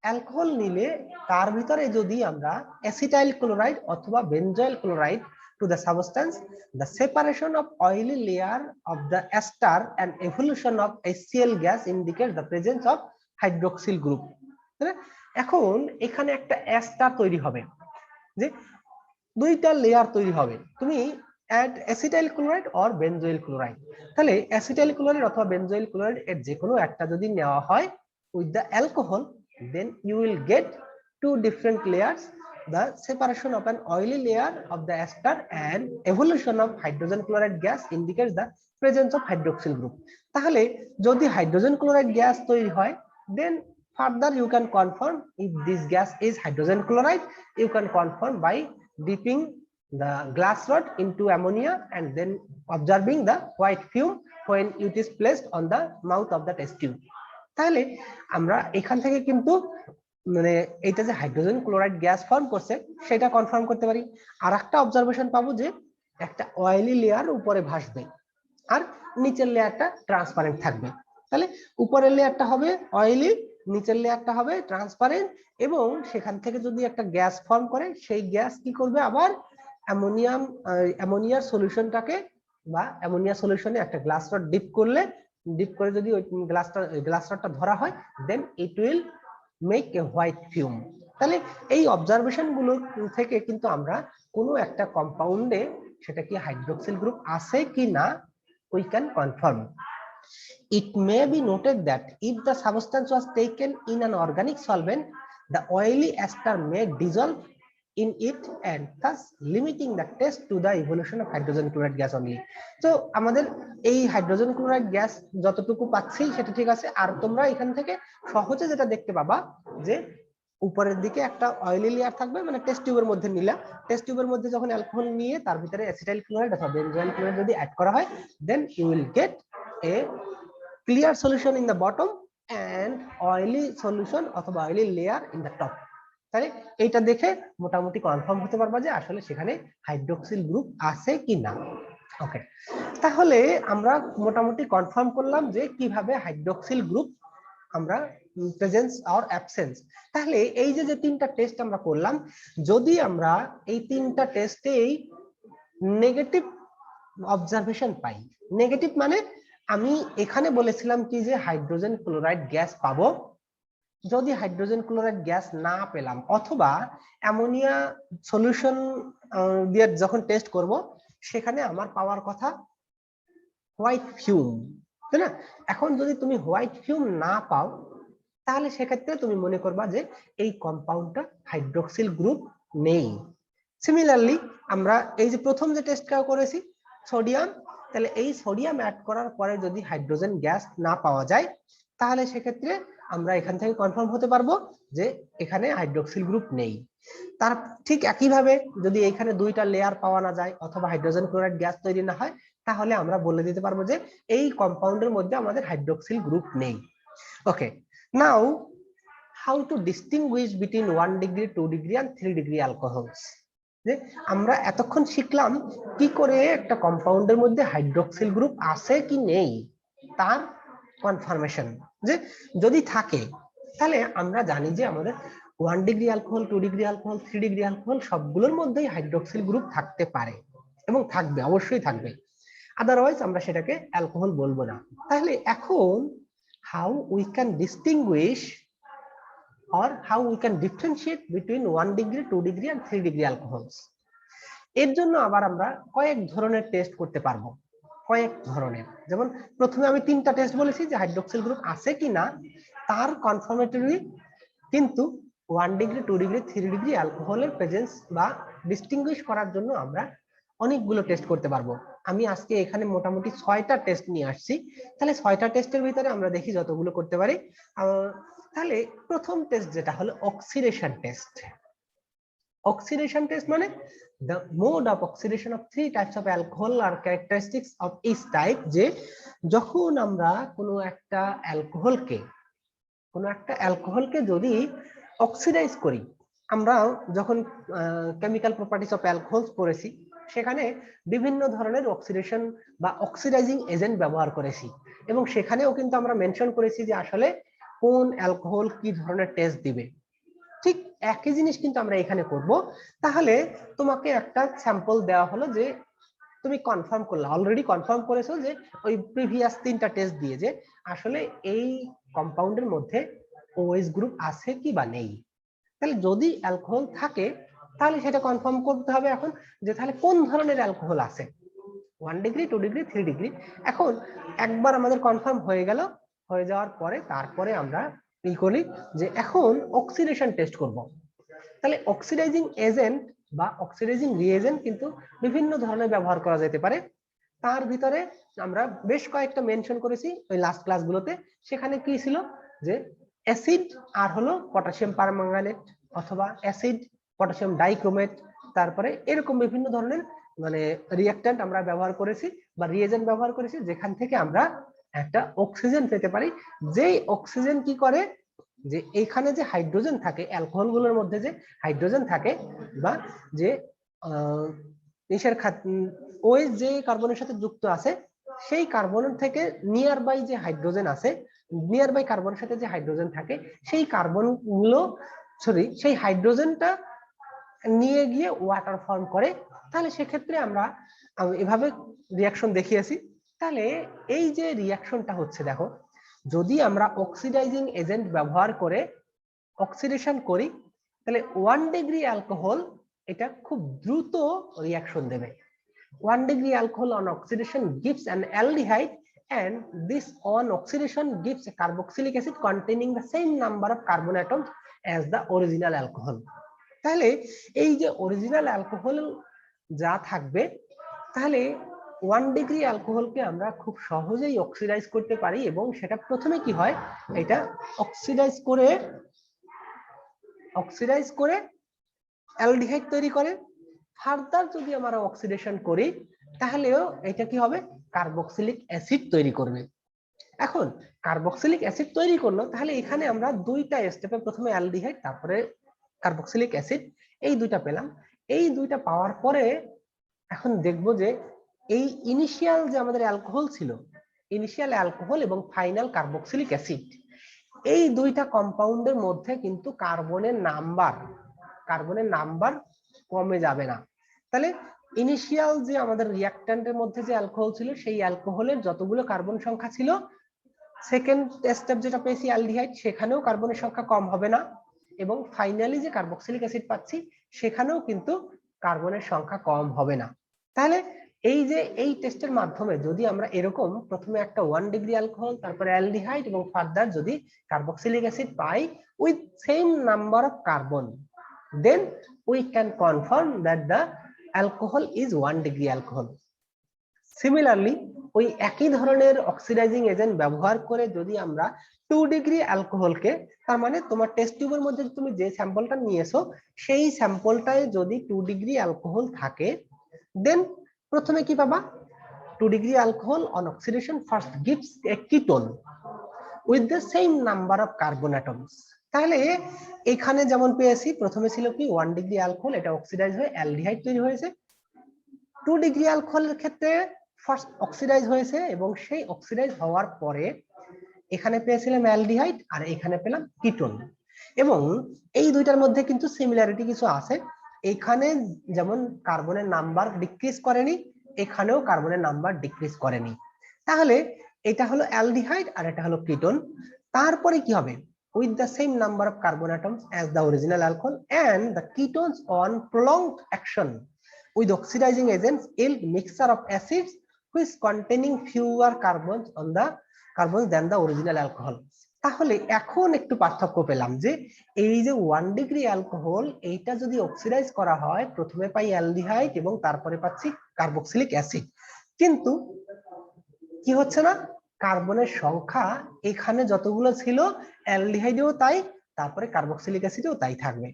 Speaker 1: অ্যালকোহল নিলে তার ভিতরে যদি আমরা অ্যাসিটাইল ক্লোরাইড অথবা benzoyl chloride to the substance, the separation of oily layer of the ester and evolution of HCl gas indicates the presence of hydroxyl group. এখন এখানে একটা এস্টার তৈরি হবে, যে দুইটা লেয়ার তৈরি হবে, তুমি add acetyl chloride or benzoyl chloride, তাহলে অ্যাসিটাইল ক্লোরাইড অথবা বেনজোইল ক্লোরাইড এর যে কোনো একটা যদি নেওয়া হয় with the alcohol, then you will get two different layers. The separation of an oily layer of the ester and evolution of hydrogen chloride gas indicates the presence of hydroxyl group. তাহলে যদি হাইড্রোজেন ক্লোরাইড গ্যাস তৈরি হয়, then further you can confirm if this gas is hydrogen chloride. You can confirm by dipping the glass rod into ammonia and then observing the white fume when it is placed on the mouth of the test tube. তাহলে আমরা এখান থেকে কিন্তু মানে এটা যে হাইড্রোজেন ক্লোরাইড গ্যাস ফর্ম করছে সেটা কনফার্ম করতে পারি। আর একটা অবজারভেশন পাবো যে একটা অয়েলি লেয়ার উপরে ভাসবে আর নিচের লেয়ারটা ট্রান্সপারেন্ট থাকবে। তাহলে উপরের লেয়ারটা হবে অয়েলি, নিচের লেয়ারটা হবে ট্রান্সপারেন্ট, এবং সেখান থেকে যদি একটা গ্যাস ফর্ম করে, সেই গ্যাস কি করবে, আবার অ্যামোনিয়ার সলিউশনটাকে বা অ্যামোনিয়া সলিউশনে একটা গ্লাস রড ডিপ করে যদি ওই গ্লাস রডটা ধরা হয়, then it will make a white fume. তাহলে এই অবজারভেশন গুলো থেকে কিন্তু আমরা কোনো একটা কম্পাউন্ডে সেটা কি হাইড্রোক্সিল গ্রুপ আছে কি না we can confirm. It may be noted that if the substance was taken in an organic solvent, the oily ester may dissolve in it and thus limiting the test to the evolution of hydrogen chloride gas only. তো আমাদের এই হাইড্রোজেন ক্লোরাইড গ্যাস যতটুকু পাচ্ছি সেটা ঠিক আছে, আর তোমরা এখান থেকে সহজে যেটা দেখতে পাবা যে উপরের দিকে একটা অয়েলি লেয়ার থাকবে, মানে টেস্ট টিউবের মধ্যে নিলা, টেস্ট টিউবের মধ্যে যখন অ্যালকোহল নিয়ে তার ভিতরে অ্যাসিটাইল ক্লোরাইড অথবা বেনজোইল ক্লোরাইড যদি অ্যাড করা হয়, then you will get a clear solution in the bottom and oily solution অথবা oily layer in the top. তাহলে এইটা দেখে মোটামুটি কনফার্ম হতে পারবা যে আসলে সেখানে হাইড্রোক্সিল গ্রুপ আছে কিনা। ওকে, তাহলে আমরা মোটামুটি কনফার্ম করলাম যে কিভাবে হাইড্রোক্সিল গ্রুপ আমরা প্রেজেন্স আর অ্যাবসেন্স। তাহলে এই যে তিনটা টেস্ট আমরা করলাম, যদি আমরা এই তিনটা টেস্টেই নেগেটিভ অবজারভেশন পাই, নেগেটিভ মানে আমি এখানে বলেছিলাম কি যে হাইড্রোজেন ক্লোরাইড গ্যাস পাবো, যদি হাইড্রোজেন ক্লোরাইড গ্যাস না পেলাম অথবা অ্যামোনিয়া সলিউশন দিয়ে যখন টেস্ট করব সেখানে আমার পাওয়ার কথা হোয়াইট ফিউম, তাই না? এখন যদি তুমি হোয়াইট ফিউম না পাও তাহলে সেক্ষেত্রে তুমি মনে করবা যে এই কম্পাউন্ডটা হাইড্রোক্সিল গ্রুপ নেই। সিমিলারলি আমরা এই যে প্রথম যে টেস্টটা করেছি সোডিয়াম, তাহলে এই সোডিয়াম অ্যাড করার পরে যদি হাইড্রোজেন গ্যাস না পাওয়া যায় তাহলে সেক্ষেত্রে আমরা এখান থেকে কনফার্ম হতে পারবো যে এখানে হাইড্রোক্সিল গ্রুপ নেই। তার ঠিক একইভাবে যদি এখানে দুইটা লেয়ার পাওয়া না যায় অথবা হাইড্রোজেন ক্লোরাইড গ্যাস তৈরি না হয় তাহলে আমরা বলে দিতে পারবো যে এই কম্পাউন্ডের মধ্যে আমাদের হাইড্রোক্সিল গ্রুপ নেই। Okay, now how to distinguish between 1 degree 2 degree and 3 degree alcohols. যে আমরা এতক্ষণ শিখলাম কি করে একটা কম্পাউন্ডের মধ্যে হাইড্রোক্সিল গ্রুপ আছে কি নেই তার কনফার্মেশন, যে যদি থাকে তাহলে আমরা জানি যে আমাদের 1 degree alcohol, 2 degree alcohol, 3 degree alcohol সবগুলোর মধ্যেই হাইড্রোক্সিল গ্রুপ থাকতে পারে এবং থাকবে, অবশ্যই থাকবে, আদারওয়াইজ আমরা সেটাকে অ্যালকোহল বলবো না। তাহলে এখন how we can distinguished or how we can differentiate between 1 degree 2 degree and 3 degree alcohols। এর জন্য আবার আমরা কয়েক ধরনের টেস্ট করতে পারবো, কয়েক ধরনের। যেমন প্রথমে আমি তিনটা টেস্ট বলেছি যে হাইড্রোক্সিল গ্রুপ আছে কিনা তার কনফার্মেটরি, কিন্তু 1 ডিগ্রি 2 ডিগ্রি 3 ডিগ্রি অ্যালকোহলের প্রেজেন্স বা ডিস্টিংগুইশ করার জন্য আমরা অনেকগুলো টেস্ট করতে পারবো। আমি আজকে এখানে মোটামুটি 6টা টেস্ট নিয়ে আসছি, তাহলে 6টা টেস্টের ভিতরে আমরা দেখি যতগুলো করতে পারি। তাহলে প্রথম টেস্ট যেটা হলো অক্সিডেশন টেস্ট। অক্সিডেশন টেস্ট মানে the mode of oxidation of 3 types of alcohol are characteristics of each type। যে যখন আমরা কোনো একটা অ্যালকোহলকে যদি অক্সিডাইজ করি, আমরা যখন কেমিক্যাল প্রপার্টিজ অফ অ্যালকোহলস পড়েছি সেখানে বিভিন্ন ধরনের অক্সিডেশন বা অক্সিডাইজিং এজেন্ট ব্যবহার করেছি এবং সেখানেও কিন্তু আমরা মেনশন করেছি যে আসলে কোন অ্যালকোহল কি ধরনের টেস্ট দিবে। ঠিক একই জিনিস কিন্তু আমরা এখানে করব। তাহলে তোমাকে একটা স্যাম্পল দেওয়া হলো যে তুমি কনফার্ম করলে, অলরেডি কনফার্ম করেছো যে ওই প্রিভিয়াস 3টা টেস্ট দিয়ে যে আসলে এই কম্পাউন্ডের মধ্যে OH গ্রুপ আছে কি বা নেই। তাহলে যদি অ্যালকোহল থাকে তাহলে সেটা কনফার্ম করতে হবে এখন যে তাহলে কোন ধরনের অ্যালকোহল আছে, 1 ডিগ্রি 2 ডিগ্রি 3 ডিগ্রি। এখন একবার আমাদের কনফার্ম হয়ে গেল, হয়ে যাওয়ার পরে তারপরে আমরা কি করি যে এখন অক্সিডেশন টেস্ট করব। তাহলে অক্সিডাইজিং এজেন্ট বা অক্সিডাইজিং রিএজেন্ট কিন্তু বিভিন্ন ধরনের ব্যবহার করা যেতে পারে। তার ভিতরে আমরা বেশ কয়েকটা মেনশন করেছি ওই লাস্ট ক্লাসগুলোতে। সেখানে কি ছিল যে অ্যাসিড আর হলো পটাশিয়াম পারম্যাঙ্গানেট অথবা অ্যাসিড পটাশিয়াম ডাইক্রোমেট, তারপরে এরকম বিভিন্ন ধরনের মানে রিঅ্যাক্ট্যান্ট আমরা ব্যবহার করেছি বা রিএজেন্ট ব্যবহার করেছি যেখান থেকে আমরা একটা অক্সিজেন পেতে পারি। যেই অক্সিজেন কি করে যে এখানে যে হাইড্রোজেন থাকে, অ্যালকোহল গুলোর মধ্যে যে হাইড্রোজেন থাকে বা যে OH যে কার্বনের সাথে যুক্ত আছে সেই কার্বনের থেকে নিয়ার বাই যে হাইড্রোজেন আছে, নিয়ার বাই কার্বনের সাথে যে হাইড্রোজেন থাকে সেই কার্বন গুলো সেই হাইড্রোজেনটা নিয়ে গিয়ে ওয়াটার ফর্ম করে। তাহলে সেক্ষেত্রে আমরা এভাবে রিয়াকশন দেখিয়েছি। তাহলে এই যে রিয়াকশনটা হচ্ছে দেখো, যদি আমরা অক্সিডাইজিং এজেন্ট ব্যবহার করে অক্সিডেশন করি তাহলে 1 ডিগ্রি অ্যালকোহল এটা খুব দ্রুত রিয়াকশন দেবে। 1 degree alcohol on oxidation gives an aldehyde and this on oxidation gives a carboxylic acid containing the same number of carbon atoms as the original alcohol। তাহলে এই যে অরিজিনাল অ্যালকোহল যা থাকবে, তাহলে 1 ডিগ্রি অ্যালকোহলকে আমরা খুব সহজেই অক্সিডাইজ করতে পারি, এবং সেটা প্রথমে কি হয়, এটা অক্সিডাইজ করে অ্যালডিহাইড তৈরি করে। ফার্দার যদি আমরা অক্সিডেশন করি তাহলেও এটা কি হবে, কার্বক্সিলিক অ্যাসিড তৈরি করবে। এখন কার্বক্সিলিক অ্যাসিড তৈরি করলো, তাহলে এখানে আমরা দুইটা স্টেপে, প্রথমে অ্যালডিহাইড তারপরে কার্বক্সিলিক অ্যাসিড, এই দুইটা পেলাম। এই দুইটা পাওয়ার পরে এখন দেখবো যে এই ইনিশিয়াল যে আমাদের অ্যালকোহল ছিল, ইনিশিয়াল অ্যালকোহল এবং ফাইনাল কার্বক্সিলিক অ্যাসিড, এই দুইটা কম্পাউন্ডের মধ্যে কিন্তু কার্বনের নাম্বার কমে যাবে না। তাহলে ইনিশিয়াল যে আমাদের রিঅ্যাক্ট্যান্টের মধ্যে যে অ্যালকোহল ছিল, সেই অ্যালকোহলের যতগুলো কার্বন সংখ্যা ছিল, সেকেন্ড স্টেপ যেটা পেয়েছি অ্যালডিহাইড, সেখানেও কার্বনের সংখ্যা কম হবে না, এবং ফাইনালি যে কার্বক্সিলিক অ্যাসিড পাচ্ছি সেখানেও কিন্তু কার্বনের সংখ্যা কম হবে না। তাহলে এই যে এই টেস্টের মাধ্যমে যদি আমরা এরকম প্রথমে একটা 1 ডিগ্রি অ্যালকোহল, তারপরে অ্যালডিহাইড এবং ফার্দার যদি carboxylic acid pi with same number of carbon, then we can confirm that the alcohol is 1 degree alcohol. Similarly, ওই একই ধরনের অক্সিডাইজিং এজেন্ট ব্যবহার করে যদি আমরা 2 ডিগ্রি অ্যালকোহলকে, তার মানে তোমার টেস্ট টিউবের মধ্যে তুমি যে স্যাম্পলটা নিয়েছো সেই স্যাম্পলটায় যদি 2 ডিগ্রি অ্যালকোহল থাকে, দেন প্রথমে কি পাবা, 2 degree alcohol on oxidation first gives a ketone with the same number of carbon atoms. তাহলে এখানে যেমন পেয়েছি, প্রথমে ছিল কি 1 ডিগ্রি অ্যালকোহল, এটা অক্সিডাইজ হয়ে অ্যালডিহাইড তৈরি হয়েছে। 2 ডিগ্রি অ্যালকোহলের ক্ষেত্রে ফার্স্ট অক্সিডাইজ হয়েছে, এবং সেই অক্সিডাইজ হওয়ার পরে এখানে পেয়েছিলাম অ্যালডিহাইড আর এখানে পেলাম কিটোন। এবং এই দুইটার মধ্যে কিন্তু সিমিলারিটি কিছু আছে, এখানে যেমন কার্বনের নাম্বার ডিক্রিজ করেনি, এখানেও কার্বনের নাম্বার ডিক্রিজ করেনি। তাহলে এটা হলো অ্যালডিহাইড আর এটা হলো কিটোন। তারপরে কি হবে, with the same number of carbon atoms as the original alcohol, and the ketones on prolonged action with oxidizing agents yield mixture of acids which containing fewer carbons than the original alcohol. তাহলে এখন একটু পার্থক্য পেলাম যে এই যে 1 ডিগ্রি অ্যালকোহল, এইটা যদি অক্সিডাইজ করা হয় প্রথমে পাই অ্যালডিহাইড এবং তারপরে পাচ্ছি কার্বক্সিলিক অ্যাসিড, কিন্তু কি হচ্ছে না, কার্বনের সংখ্যা এখানে যতগুলো ছিল অ্যালডিহাইডেও তাই, তারপরে কার্বক্সিলিক অ্যাসিডেও তাই থাকবে।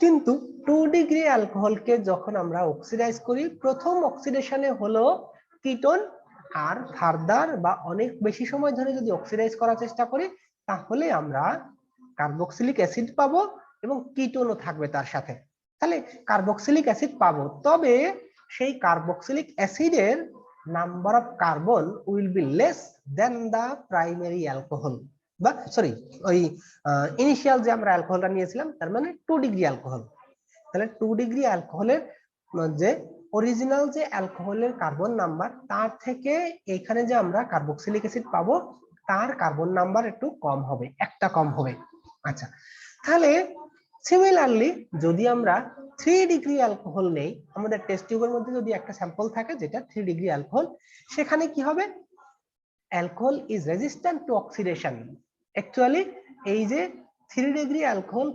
Speaker 1: কিন্তু 2 ডিগ্রি অ্যালকোহলকে যখন আমরা অক্সিডাইজ করি, প্রথম অক্সিডেশনে হলো কিটোন, আর ফার্দার বা অনেক বেশি সময় ধরে যদি অক্সিডাইজ করার চেষ্টা করি তাহলে আমরা কার্বক্সিলিক অ্যাসিড পাবো এবং কিটোনও থাকবে তার সাথে। তাহলে কার্বক্সিলিক অ্যাসিড পাবো, তবে সেই কার্বক্সিলিক অ্যাসিডের number of carbon will be less than the primary alcohol, বা সরি ওই ইনিশিয়াল যে আমরা অ্যালকোহলটা নিয়েছিলাম, তার মানে 2 ডিগ্রি অ্যালকোহল। তাহলে 2 ডিগ্রি অ্যালকোহলের যে অরিজিনাল যে অ্যালকোহলের কার্বন নাম্বার, তার থেকে এখানে যে আমরা কার্বক্সিলিক অ্যাসিড পাবো তার কার্বন নাম্বার একটু কম হবে, একটা কম হবে। আচ্ছা, তাহলে সিমিলারলি যদি আমরা 3 ডিগ্রি অ্যালকোহল নেই, আমাদের টেস্ট টিউবের মধ্যে যদি একটা স্যাম্পল থাকে যেটা 3 ডিগ্রি অ্যালকোহল, সেখানে কি হবে, alcohol is resistant to oxidation. Actually এই যে 3 ডিগ্রি অ্যালকোহল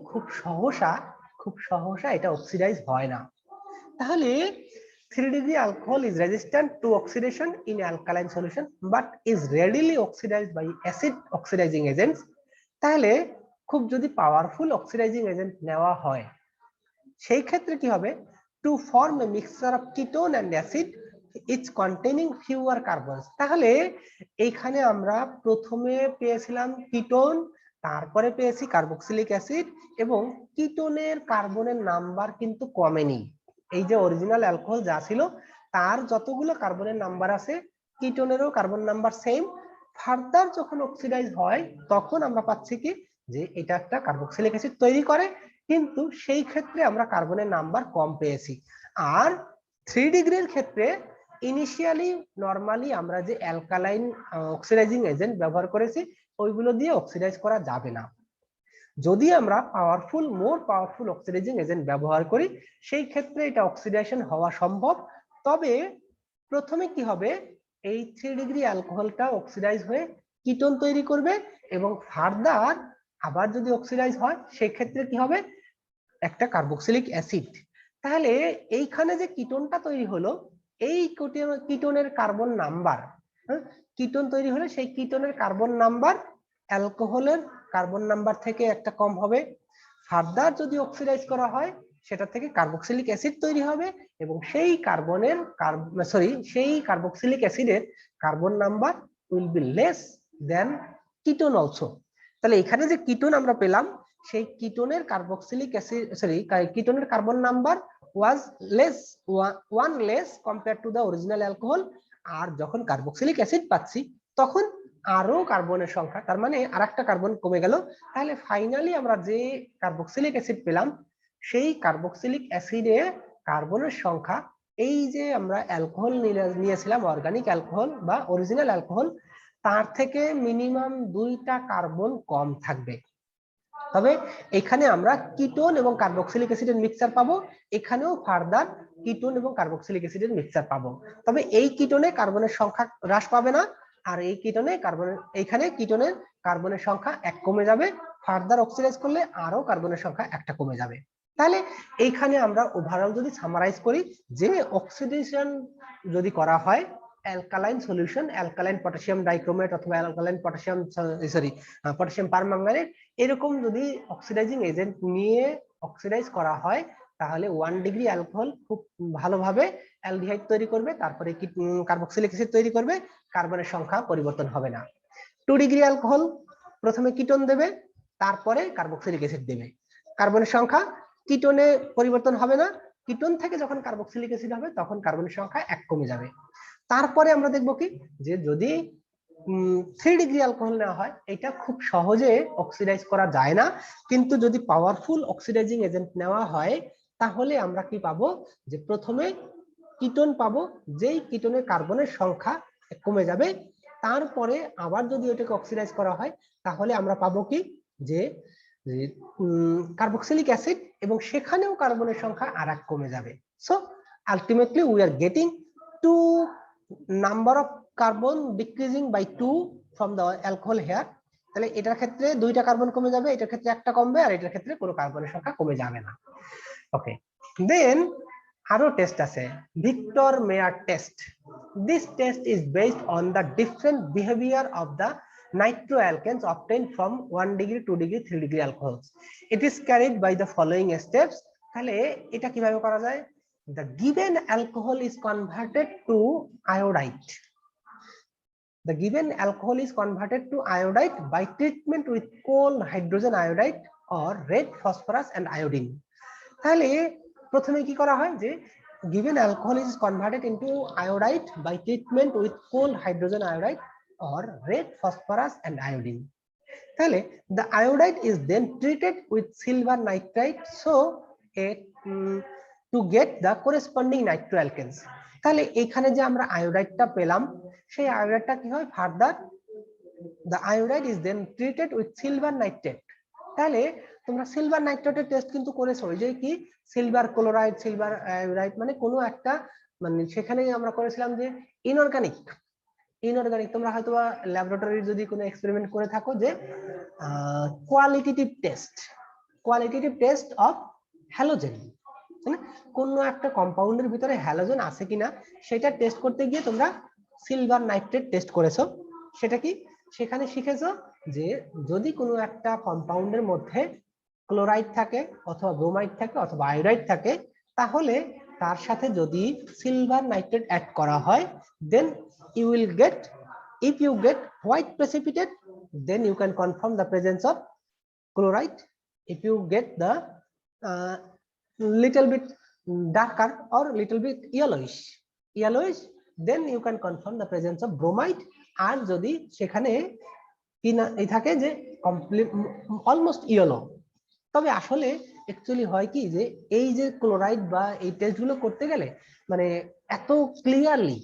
Speaker 1: খুব সহসা এটা অক্সিডাইজ হয় না। তাহলে 3 degree alcohol is resistant to oxidation in alkaline solution but is readily oxidized by acid oxidizing agents. তাহলে খুব যদি পাওয়ারফুল অক্সিডাইজিং এজেন্ট নেওয়া হয় সেই ক্ষেত্রে কি হবে, to form a mixture of ketone and acid its containing fewer carbons. তাহলে এইখানে আমরা প্রথমে পেয়েছিলাম কিটোন, তারপরে পেয়েছি কার্বক্সিলিক অ্যাসিড, এবং কিটোনের কার্বনের নাম্বার কিন্তু কমেনি। এই যে অরিজিনাল অ্যালকোহল যা ছিল তার যতগুলো কার্বনের নাম্বার আছে, কিটোনেরও কার্বন নাম্বার সেম। ফার্দার যখন অক্সিডাইজ হয় তখন আমরা পাচ্ছি কি যে এটা একটা কার্বক্সিলিক অ্যাসিড তৈরি করে, কিন্তু সেই ক্ষেত্রে আমরা কার্বনের নাম্বার কম পেয়েছি। আর 3 ডিগ্রির ক্ষেত্রে ইনিশিয়ালি নরমালি আমরা যে অ্যালকালাইন অক্সিডাইজিং এজেন্ট ব্যবহার করেছি ওইগুলো দিয়ে অক্সিডাইজ করা যাবে না। যদি আমরা মোর পাওয়ারফুল অক্সিডাইজিং এজেন্ট ব্যবহার করি সেই ক্ষেত্রে এটা অক্সিডেশন হওয়া সম্ভব। তবে প্রথমে কি হবে, এই 3 ডিগ্রি অ্যালকোহলটা অক্সিডাইজ হয়ে কিটোন তৈরি করবে, এবং ফার্দার আবার যদি অক্সিডাইজ হয় সেই ক্ষেত্রে কি হবে, একটা কার্বক্সিলিক অ্যাসিড। তাহলে এইখানে যে কিটোনটা তৈরি হলো, এই কিটোনের কার্বন নাম্বার, কিটোন তৈরি হলে সেই কিটোনের কার্বন নাম্বার অ্যালকোহলের কার্বন নাম্বার থেকে একটা কম হবে। ফার্দার যদি অক্সিডাইজ করা হয় সেটা থেকে কার্বক্সিলিক অ্যাসিড তৈরি হবে এবং সেই কার্বক্সিলিক অ্যাসিডের carbon number will be less then ketone also. তাহলে এখানে যে কিটোন আমরা পেলাম সেই কিটোনের কার্বক্সিলিক অ্যাসিড কিটোনের carbon number was less, one less compare to the original alcohol. আর যখন কার্বক্সিলিক অ্যাসিড পাচ্ছি তখন আরো কার্বনের সংখ্যা, তার মানে আরেকটা কার্বন কমে গেল। তাহলে ফাইনালি আমরা যে কার্বক্সিলিক অ্যাসিড পেলাম সেই কার্বক্সিলিক অ্যাসিডে কার্বনের সংখ্যা, এই যে আমরা অ্যালকোহল নিয়েছিলাম অর্গানিক অ্যালকোহল বা অরিজিনাল অ্যালকোহল, তার থেকে মিনিমাম 2টা কার্বন কম থাকবে। তবে এখানে আমরা কিটোন এবং কার্বক্সিলিক অ্যাসিডের মিক্সচার পাবো, এখানেও ফার্দার কিটোন এবং কার্বক্সিলিক অ্যাসিডের মিক্সচার পাবো। তবে এই কিটোনে কার্বনের সংখ্যা হ্রাস পাবে না, আর এই কিটোনে এইখানে কিটোনের কার্বনের সংখ্যা 1 কমে যাবে। ফার্দার অক্সিডাইজ করলে আরো কার্বনের সংখ্যা 1টা কমে যাবে। তাহলে এইখানে আমরা ওভারঅল যদি সামারাইজ করি, যে অক্সিডেশন যদি করা হয় alkaline solution, alkaline potassium dichromate অথবা অ্যালকালাইন পটাশিয়াম পারম্যাঙ্গানেট, এরকম যদি অক্সিডাইজিং এজেন্ট নিয়ে অক্সিডাইজ করা হয় তাহলে 1 ডিগ্রি অ্যালকোহল খুব ভালোভাবে অ্যালডিহাইড তৈরি করবে, তারপরে কার্বক্সিলিক অ্যাসিড তৈরি করবে, কার্বনের সংখ্যা পরিবর্তন হবে না। 2 ডিগ্রি অ্যালকোহল প্রথমে কিটোন দেবে, তারপরে কার্বক্সিলিক অ্যাসিড দেবে, কার্বনের সংখ্যা কিটোনে পরিবর্তন হবে না, কিটোন থেকে যখন কার্বক্সিলিক অ্যাসিড হবে তখন কার্বনের সংখ্যা 1 কমে যাবে। তারপরে আমরা দেখবো কি, যে যদি 3 ডিগ্রি অ্যালকোহল নেওয়া হয়, এটা খুব সহজে অক্সিডাইজ করা যায় না, কিন্তু যদি পাওয়ারফুল অক্সিডাইজিং এজেন্ট নেওয়া হয় তাহলে আমরা কি পাবো, যে প্রথমে কিটোন পাবো, যেই কিটোনের কার্বনের সংখ্যা কমে যাবে, তারপরে আবার যদি ওটাকে অক্সিডাইজ করা হয় তাহলে আমরা পাবো কি, যে কার্বক্সিলিক অ্যাসিড এবং সেখানেও কার্বনের সংখ্যা আর কমে যাবে। So ultimately we are getting 2 number of carbon decreasing by 2 from the alcohol here. তাহলে এটার ক্ষেত্রে 2টা কার্বন কমে যাবে, এটার ক্ষেত্রে 1টা কমবে, আর এটার ক্ষেত্রে কোনো কার্বনের সংখ্যা কমে যাবে না। ওকে, দেন আরো টেস্ট আছে, Victor Meyer test. This test is based on the different behaviour of the nitroalkanes obtained from 1 degree, 2 degree, 3 degree alcohols. It is carried by the following steps. তাহলে এটা কিভাবে করা যায়? The given alcohol is converted to iodide. The given alcohol is converted to iodide by treatment with cold hydrogen iodide or red phosphorus and iodine. তাহলে প্রথমে কি করা হয়, যে given alcohol is converted into iodide by treatment with cold hydrogen iodide or red phosphorus and iodine. তাহলে the iodide is then treated with silver nitride so to get the corresponding nitroalkanes. তাহলে এখানে যে আমরা আয়োডাইডটা পেলাম, সেই আয়োডাইডটা কি হয়, further the iodide is then treated with silver nitrate. তাহলে তোমরা সিলভার নাইট্রেটের টেস্ট কিন্তু করেছো, ওই যে কি সিলভার ক্লোরাইড, সিলভার আয়োডাইড, মানে কোনো একটা, মানে সেখানে আমরা করেছিলাম যে ইনঅর্গানিক। তোমরা হয়তো ল্যাবরেটরি যদি কোনো এক্সপেরিমেন্ট করে থাকো, যে কোয়ালিটেটিভ টেস্ট অফ হ্যালোজেন, কোনো একটা কম্পাউন্ডের ভিতরে হ্যালোজেন আছে কিনা সেটা টেস্ট করতে গিয়ে তোমরা সিলভার নাইট্রেট টেস্ট করেছো। সেটা কি, সেখানে শিখেছো যে যদি কোনো একটা কম্পাউন্ডের মধ্যে ক্লোরাইড থাকে অথবা ব্রোমাইড থাকে অথবা আয়োডাইড থাকে, তাহলে তার সাথে যদি সিলভার নাইট্রেট অ্যাড করা হয়, দেন you will get, if you get white precipitate, then you can confirm the presence of chloride. If you get the little bit darker or little bit yellowish, then you can confirm the presence of bromide. আর যদি সেখানে কি না এই থাকে যে কমপ্লিট অলমোস্ট ইয়েলো, তবে আসলে অ্যাকচুয়ালি হয় কি, যে এই যে ক্লোরাইড বা এই টেস্টগুলো করতে গেলে মানে এত ক্লিয়ারলি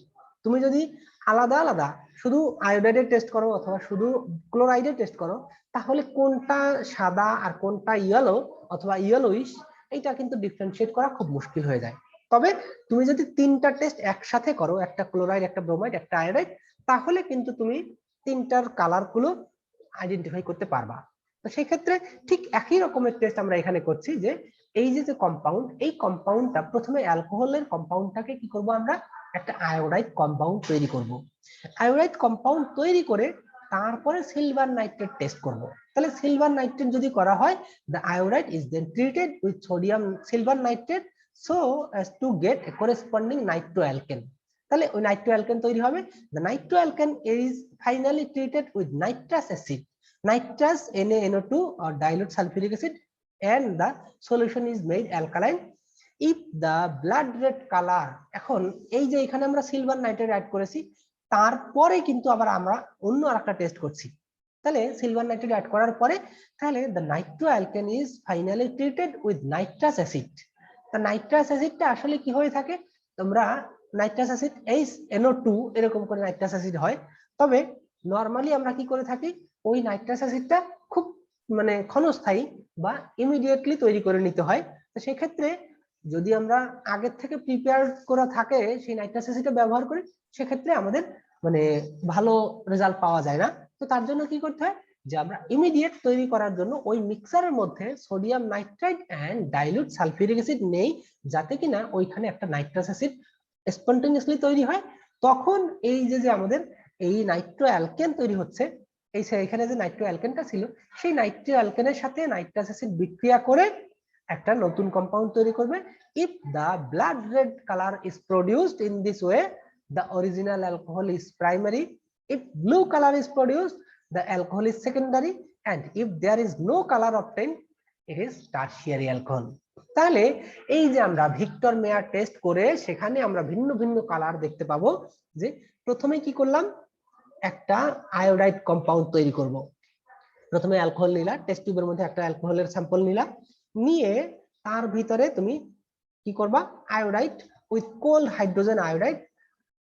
Speaker 1: তুমি যদি আলাদা আলাদা শুধু আয়োডাইডের টেস্ট করো অথবা শুধু ক্লোরাইডের টেস্ট করো, তাহলে কোনটা সাদা আর কোনটা ইয়েলো অথবা ইয়েলোইশ, এটা কিন্তু ডিফারেন্সিয়েট করা খুব মুশকিল হয়ে যায়। তবে তুমি যদি 3টা টেস্ট একসাথে করো, একটা ক্লোরাইড, একটা ব্রোমাইড, একটা আয়োডাইড, তাহলে কিন্তু তুমি 3টার কালার গুলো আইডেন্টিফাই করতে পারবা। তো সেই ক্ষেত্রে ঠিক একই রকমের টেস্ট আমরা এখানে করছি, যে এই যে কম্পাউন্ড, এই কম্পাউন্ডটা প্রথমে অ্যালকোহলের কম্পাউন্ডটাকে কি করব আমরা একটা আয়োডাইড কম্পাউন্ড তৈরি করব। আয়োডাইড কম্পাউন্ড তৈরি করে তারপরে সিলভার নাইট্রেট টেস্ট করব। তাহলে সিলভার নাইট্রেট যদি করা হয়, the iodide is then treated with sodium silver nitrate so as to get a corresponding nitroalkane. তাহলে ওই নাইট্রোঅ্যালকেন তৈরি হবে। the nitroalkane is finally treated with nitrous acid, nitrous NaNO2 or dilute sulfuric acid, and the solution is made alkaline. if the blood red color, এখন এই যে এখানে আমরা সিলভার নাইট্রেট অ্যাড করেছি, তারপরে কিন্তু আবার আমরা অন্য আরেকটা টেস্ট করছি। তাহলে সিলভার নাইট্রেট অ্যাড করার পরে তাহলে the nitroalkane is finally treated with nitrous acid. তা নাইট্রাস অ্যাসিডটা আসলে কি হয়ে থাকে, তোমরা নাইট্রাস অ্যাসিড NO2 এরকম করে নাইট্রাস অ্যাসিড হয়। তবে নরমালি আমরা কি করে থাকি, ওই নাইট্রাস অ্যাসিডটা খুব মানে ক্ষণস্থায়ী বা ইমিডিয়েটলি তৈরি করে নিতে হয়। তো সেই ক্ষেত্রে যদি আমরা আগের থেকে প্রিপেয়ার করা থাকে সেই নাইট্রাস অ্যাসিডটা ব্যবহার করি, সেক্ষেত্রে আমাদের মানে ভালো রেজাল্ট পাওয়া যায় না। তো তার জন্য কি করতে হয় যে আমরা ইমিডিয়েট তৈরি করার জন্য ওই মিক্সারের মধ্যে sodium nitrite and dilute sulphuric acid নেই, যাতে কিনা ওইখানে একটা নাইট্রাস অ্যাসিড স্পন্টেনিয়াসলি তৈরি হয়। তখন এই যে আমাদের এই নাইট্রো অ্যালকেন তৈরি হচ্ছে, এই এখানে যে নাইট্রো অ্যালকেনটা ছিল সেই নাইট্রো অ্যালকেনের সাথে নাইট্রাস অ্যাসিড বিক্রিয়া করে একটা নতুন কম্পাউন্ড তৈরি করবে। If the blood red colour is produced in this way, the original alcohol is primary. If blue color is produced, the alcohol is secondary, and if there is no color obtained, it is tertiary alcohol. তাহলে এই যে আমরা ভিক্টর মেয়ার টেস্ট করে সেখানে আমরা ভিন্ন ভিন্ন কালার দেখতে পাবো। যে প্রথমে কি করলাম, একটা আয়োডাইড কম্পাউন্ড তৈরি করব। প্রথমে অ্যালকোহল নিলা, টেস্ট টিউবের মধ্যে একটা অ্যালকোহলের স্যাম্পল নিলা, নিয়ে তার ভিতরে তুমি কি করবা, iodide with cold hydrogen iodide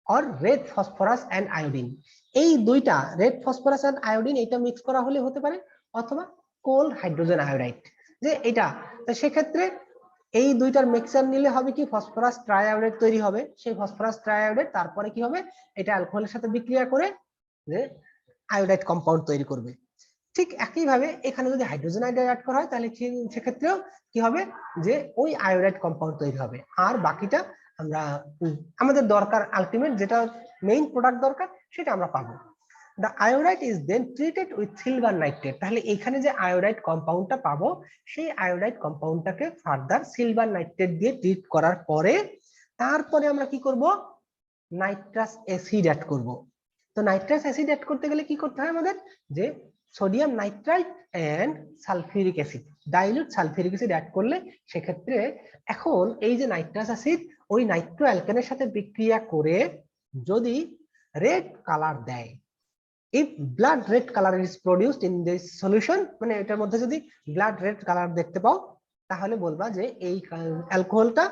Speaker 1: or red phosphorus and iodine, এই দুইটা রেড ফসফরাস এন্ড আয়োডিন এটা মিক্স করা হলে হতে পারে, অথবা কোল্ড হাইড্রোজেন আয়োডাইড যে এটা। তো সেক্ষেত্রে এই দুইটার মিক্সচার নিলে হবে কি, ফসফরাস ট্রাইআয়োডাইড তৈরি হবে। সেই ফসফরাস ট্রাইআয়োডাইড তারপরে কি হবে, এটা অ্যালকোহলের সাথে বিক্রিয়া করে যে আয়োডাইড কম্পাউন্ড তৈরি করবে। ঠিক একইভাবে এখানে যদি হাইড্রোজেন আয়োডাইড অ্যাড করা হয় তাহলে সেক্ষেত্রেও কি হবে, যে ওই আয়োডাইড কম্পাউন্ড তৈরি হবে। আর বাকিটা আমরা আমাদের দরকার আলটিমেট যেটা মেইন প্রোডাক্ট দরকার সেটা আমরা পাবো। the iodide is then treated with silver nitrate, তাহলে এখানে যে আয়োডাইড কম্পাউন্ডটা পাবো সেই আয়োডাইড কম্পাউন্ডটাকে ফার্দার সিলভার নাইট্রেট দিয়ে ট্রিট করার পরে তারপরে আমরা কি করব, নাইট্রাস অ্যাসিড অ্যাড করব। তো নাইট্রাস অ্যাসিড অ্যাড করতে গেলে কি করতে হয় আমাদের, যে sodium nitrite and sulphuric acid, dilute sulphuric acid add করলে সেক্ষেত্রে এখন এই যে নাইট্রাস অ্যাসিড ওই নাইট্রো অ্যালকেনের সাথে বিক্রিয়া করে যদি রেড কালার দেয়, if blood red color is produced in this solution, মানে এটার মধ্যে যদি ব্লাড রেড কালার দেখতে পাও তাহলে বলবা যে এই অ্যালকোহলটা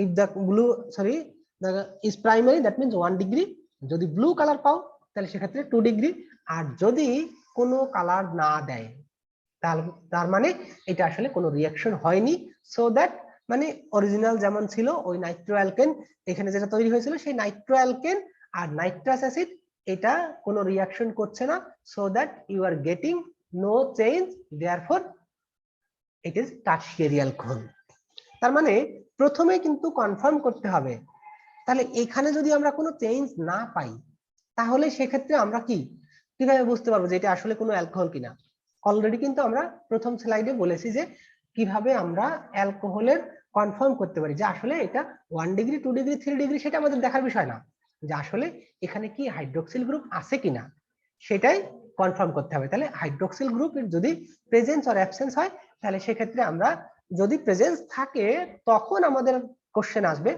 Speaker 1: if the blue is primary, that means 1 degree, যদি ব্লু কালার পাও তাহলে সেক্ষেত্রে 2 ডিগ্রি, আর যদি কোনো কালার না দেয় তার মানে এটা আসলে কোনো রিঅ্যাকশন হয়নি। সো দ্যাট মানে অরিজিনাল যেমন ছিল ওই নাইট্রো অ্যালকেন এখানে যেটা তৈরি হয়েছিল সেই নাইট্রো অ্যালকেন আর নাইট্রাস অ্যাসিড এটা কোনো রিঅ্যাকশন করছে না, so that you are getting no change, therefore it is tertiary alcohol. তার মানে প্রথমে কিন্তু কনফার্ম করতে হবে। তাহলে এখানে যদি আমরা কোনো চেঞ্জ না পাই তাহলে সেক্ষেত্রে আমরা কিভাবে বুঝতে পারবো যে এটা আসলে কোনো অ্যালকোহল কিনা। অলরেডি কিন্তু আমরা প্রথম স্লাইডে বলেছি যে কিভাবে আমরা অ্যালকোহলের কনফার্ম করতে পারি যে আসলে এটা 1 ডিগ্রি 2 ডিগ্রি 3 ডিগ্রি সেটা আমাদের দেখার বিষয় না, যে আসলে এখানে কি হাইড্রোক্সিল গ্রুপ আছে কিনা সেটাই কনফার্ম করতে হবে। তাহলে হাইড্রোক্সিল গ্রুপের যদি প্রেজেন্স অর অ্যাবসেন্স হয় তাহলে সেক্ষেত্রে আমরা যদি প্রেজেন্স থাকে তখন আমাদের কোশ্চেন আসবে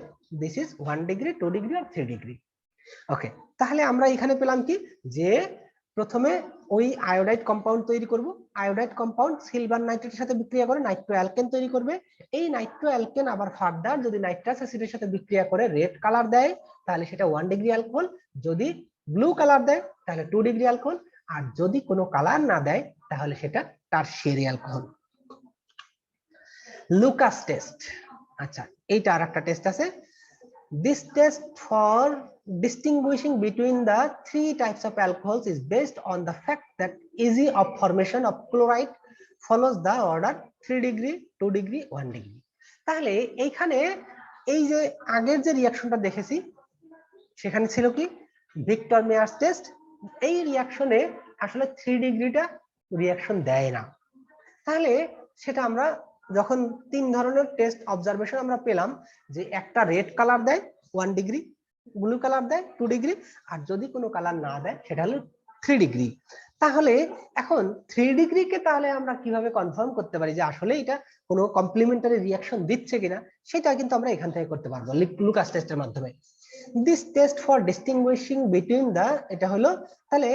Speaker 1: দিস ইজ 1 ডিগ্রি 2 ডিগ্রি আর 3 ডিগ্রি। ওকে, তাহলে আমরা এখানে পেলাম কি, যে প্রথমে ওই আয়োডাইড কম্পাউন্ড তৈরি করব, আয়োডাইড কম্পাউন্ড সিলভার নাইট্রেটের সাথে বিক্রিয়া করে নাইট্রো অ্যালকেন তৈরি করবে। এই নাইট্রো অ্যালকেন আবার ফার্দার যদি নাইট্রাস অ্যাসিডের সাথে বিক্রিয়া করে রেড কালার দেয় তাহলে সেটা 1 ডিগ্রি অ্যালকোহল, যদি ব্লু কালার দেয় তাহলে 2 ডিগ্রি অ্যালকোহল, আর যদি কোনো কালার না দেয় তাহলে সেটা টারশিয়ারি অ্যালকোহল। লুকাস টেস্ট, আচ্ছা এইটা আরেকটা টেস্ট আছে। This test for distinguishing between the 3 types of alcohols is based on the fact that easy of formation of chloride follows the order 3 degree 2 degree 1 degree. তাহলে এইখানে এই যে আগের যে রিঅ্যাকশনটা দেখেছি সেখানে ছিল কি ভিক্টর মেয়ার্স টেস্ট, এই রিঅ্যাকশনে আসলে 3 ডিগ্রিটা রিঅ্যাকশন দেয় না। তাহলে সেটা আমরা যখন তিন ধরনের টেস্ট অবজারভেশন আমরা পেলাম যে একটা রেড কালার দেয় 1 ডিগ্রি, ব্লু কালার দেয় 2 ডিগ্রি, আর যদি কোনো কালার না দেয় সেটা হলো 3 ডিগ্রি। তাহলে এখন 3 ডিগ্রিকে তাহলে আমরা কিভাবে কনফার্ম করতে পারি যে আসলে এটা কোনো কমপ্লিমেন্টারি রিঅ্যাকশন দিচ্ছে কিনা, সেটা কিন্তু আমরা এখান থেকে করতে পারবো লুকাস টেস্টের মাধ্যমে। This test for distinguishing between the, এটা হলো তাহলে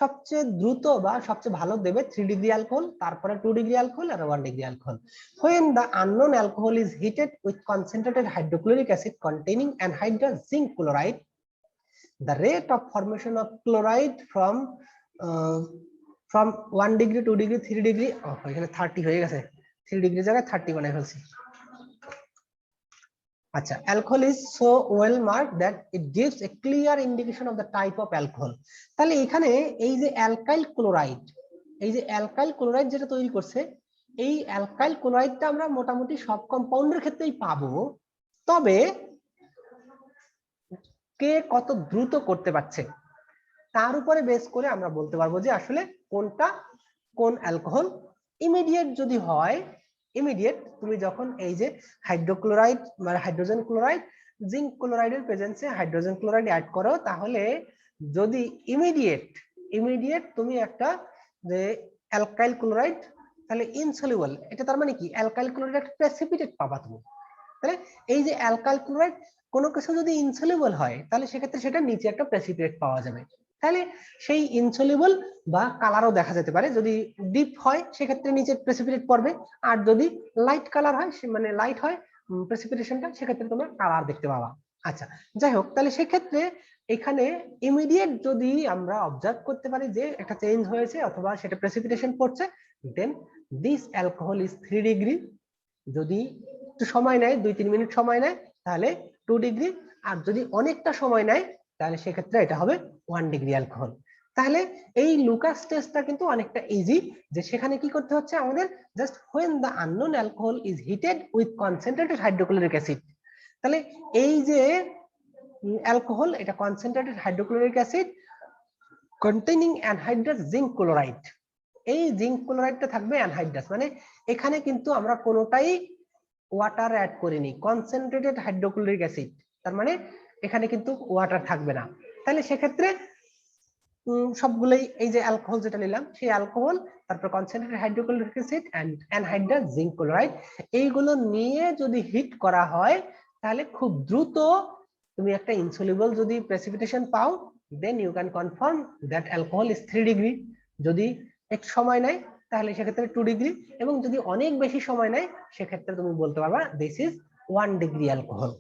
Speaker 1: সবচেয়ে দ্রুত বা সবচেয়ে ভালো দেবে 3 ডিগ্রি অ্যালকোহল, তারপরে 2 ডিগ্রি অ্যালকোহল আর 1 degree alcohol. When the unknown alcohol is heated with concentrated hydrochloric acid containing anhydrous zinc chloride, the rate of formation of chloride from 1 degree 2 degree 3 degree, এখানে 30 হয়ে গেছে, 3 ডিগ্রি জায়গায় 30 বানাই ফেলছি। আচ্ছা, alcohol is so well marked that it gives a clear indication of the type of alcohol। তাহলে এখানে এই যে অ্যালকাইল ক্লোরাইড, এই যে অ্যালকাইল ক্লোরাইড যেটা তৈরি করছে, এই অ্যালকাইল ক্লোরাইডটা আমরা মোটামুটি সব কম্পাউন্ডের ক্ষেত্রেই পাবো, তবে কে কত দ্রুত করতে পারছে তার উপরে বেস করে আমরা বলতে পারবো যে আসলে কোনটা কোন অ্যালকোহল। ইমিডিয়েট যদি হয়, ইমিডিয়েট তুমি যখন এই যে হাইড্রোক্লোরাইড মানে হাইড্রোজেন ক্লোরাইড জিঙ্ক ক্লোরাইডের প্রেজেন্সে হাইড্রোজেন ক্লোরাইড অ্যাড করো, তাহলে যদি ইমিডিয়েট তুমি একটা যে অ্যালকাইল ক্লোরাইড, তাহলে ইনসলিউবল, এটা তার মানে কি অ্যালকাইল ক্লোরাইড একটা প্রেসিপিটেট পাবা তুমি। তাহলে এই যে অ্যালকাইল ক্লোরাইড কোনো কিছু যদি ইনসলিউবল হয় তাহলে সেক্ষেত্রে সেটা নিচে একটা প্রেসিপিটেট পাওয়া যাবে। তাহলে সেই ইনসলিউবল বা কালারও দেখা যেতে পারে, যদি ডিপ হয় সেক্ষেত্রে নিচে প্রেসিপিটেট পড়বে, আর যদি লাইট কালার হয় মানে লাইট হয় প্রেসিপিটেশনটা, সেক্ষেত্রে তোমরা কালার দেখতে পাবা। আচ্ছা, যাই হোক, তাহলে সেক্ষেত্রে এখানে ইমিডিয়েট যদি আমরা অবজার্ভ করতে পারি যে একটা চেঞ্জ হয়েছে অথবা সেটা প্রেসিপিটেশন পড়ছে, দেন দিস অ্যালকোহল ইজ 3 ডিগ্রি। যদি একটু সময় নেয় 2-3 মিনিট সময় নেয় তাহলে 2 ডিগ্রি, আর যদি অনেকটা সময় নেয় তাহলে সেক্ষেত্রে এটা হবে 1 ডিগ্রি অ্যালকোহল। তাহলে এই লুকাস টেস্টটা কিন্তু অনেকটা ইজি, যে সেখানে কি করতে হচ্ছে আমাদের, just when the unknown alcohol is heated with concentrated hydrochloric acid। তাহলে এই যে অ্যালকোহল, এটা concentrated hydrochloric acid containing anhydrous zinc chloride, এই জিঙ্ক ক্লোরাইডটা থাকবে অ্যানহাইড্রাস, মানে এখানে কিন্তু আমরা কোনোটাই ওয়াটার অ্যাড করিনি, কনসেন্ট্রেটেড হাইড্রোক্লোরিক অ্যাসিড, তার মানে এখানে কিন্তু ওয়াটার থাকবে না। তাহলে সেক্ষেত্রে সবগুলোই এই যে অ্যালকোহল যেটা নিলাম সেই অ্যালকোহল, তারপর concentrated hydrochloric acid and anhydrous zinc chloride, এইগুলো নিয়ে যদি হিট করা হয় তাহলে খুব দ্রুত তুমি একটা ইনসলিউবল যদি প্রেসিপিটেশন পাও, then you can confirm that alcohol is 3 degree. যদি একটু সময় নেয় তাহলে সেক্ষেত্রে 2 ডিগ্রি, এবং যদি অনেক বেশি সময় নেয় সেক্ষেত্রে তুমি বলতে পারবা দিস ইজ 1 ডিগ্রি অ্যালকোহল।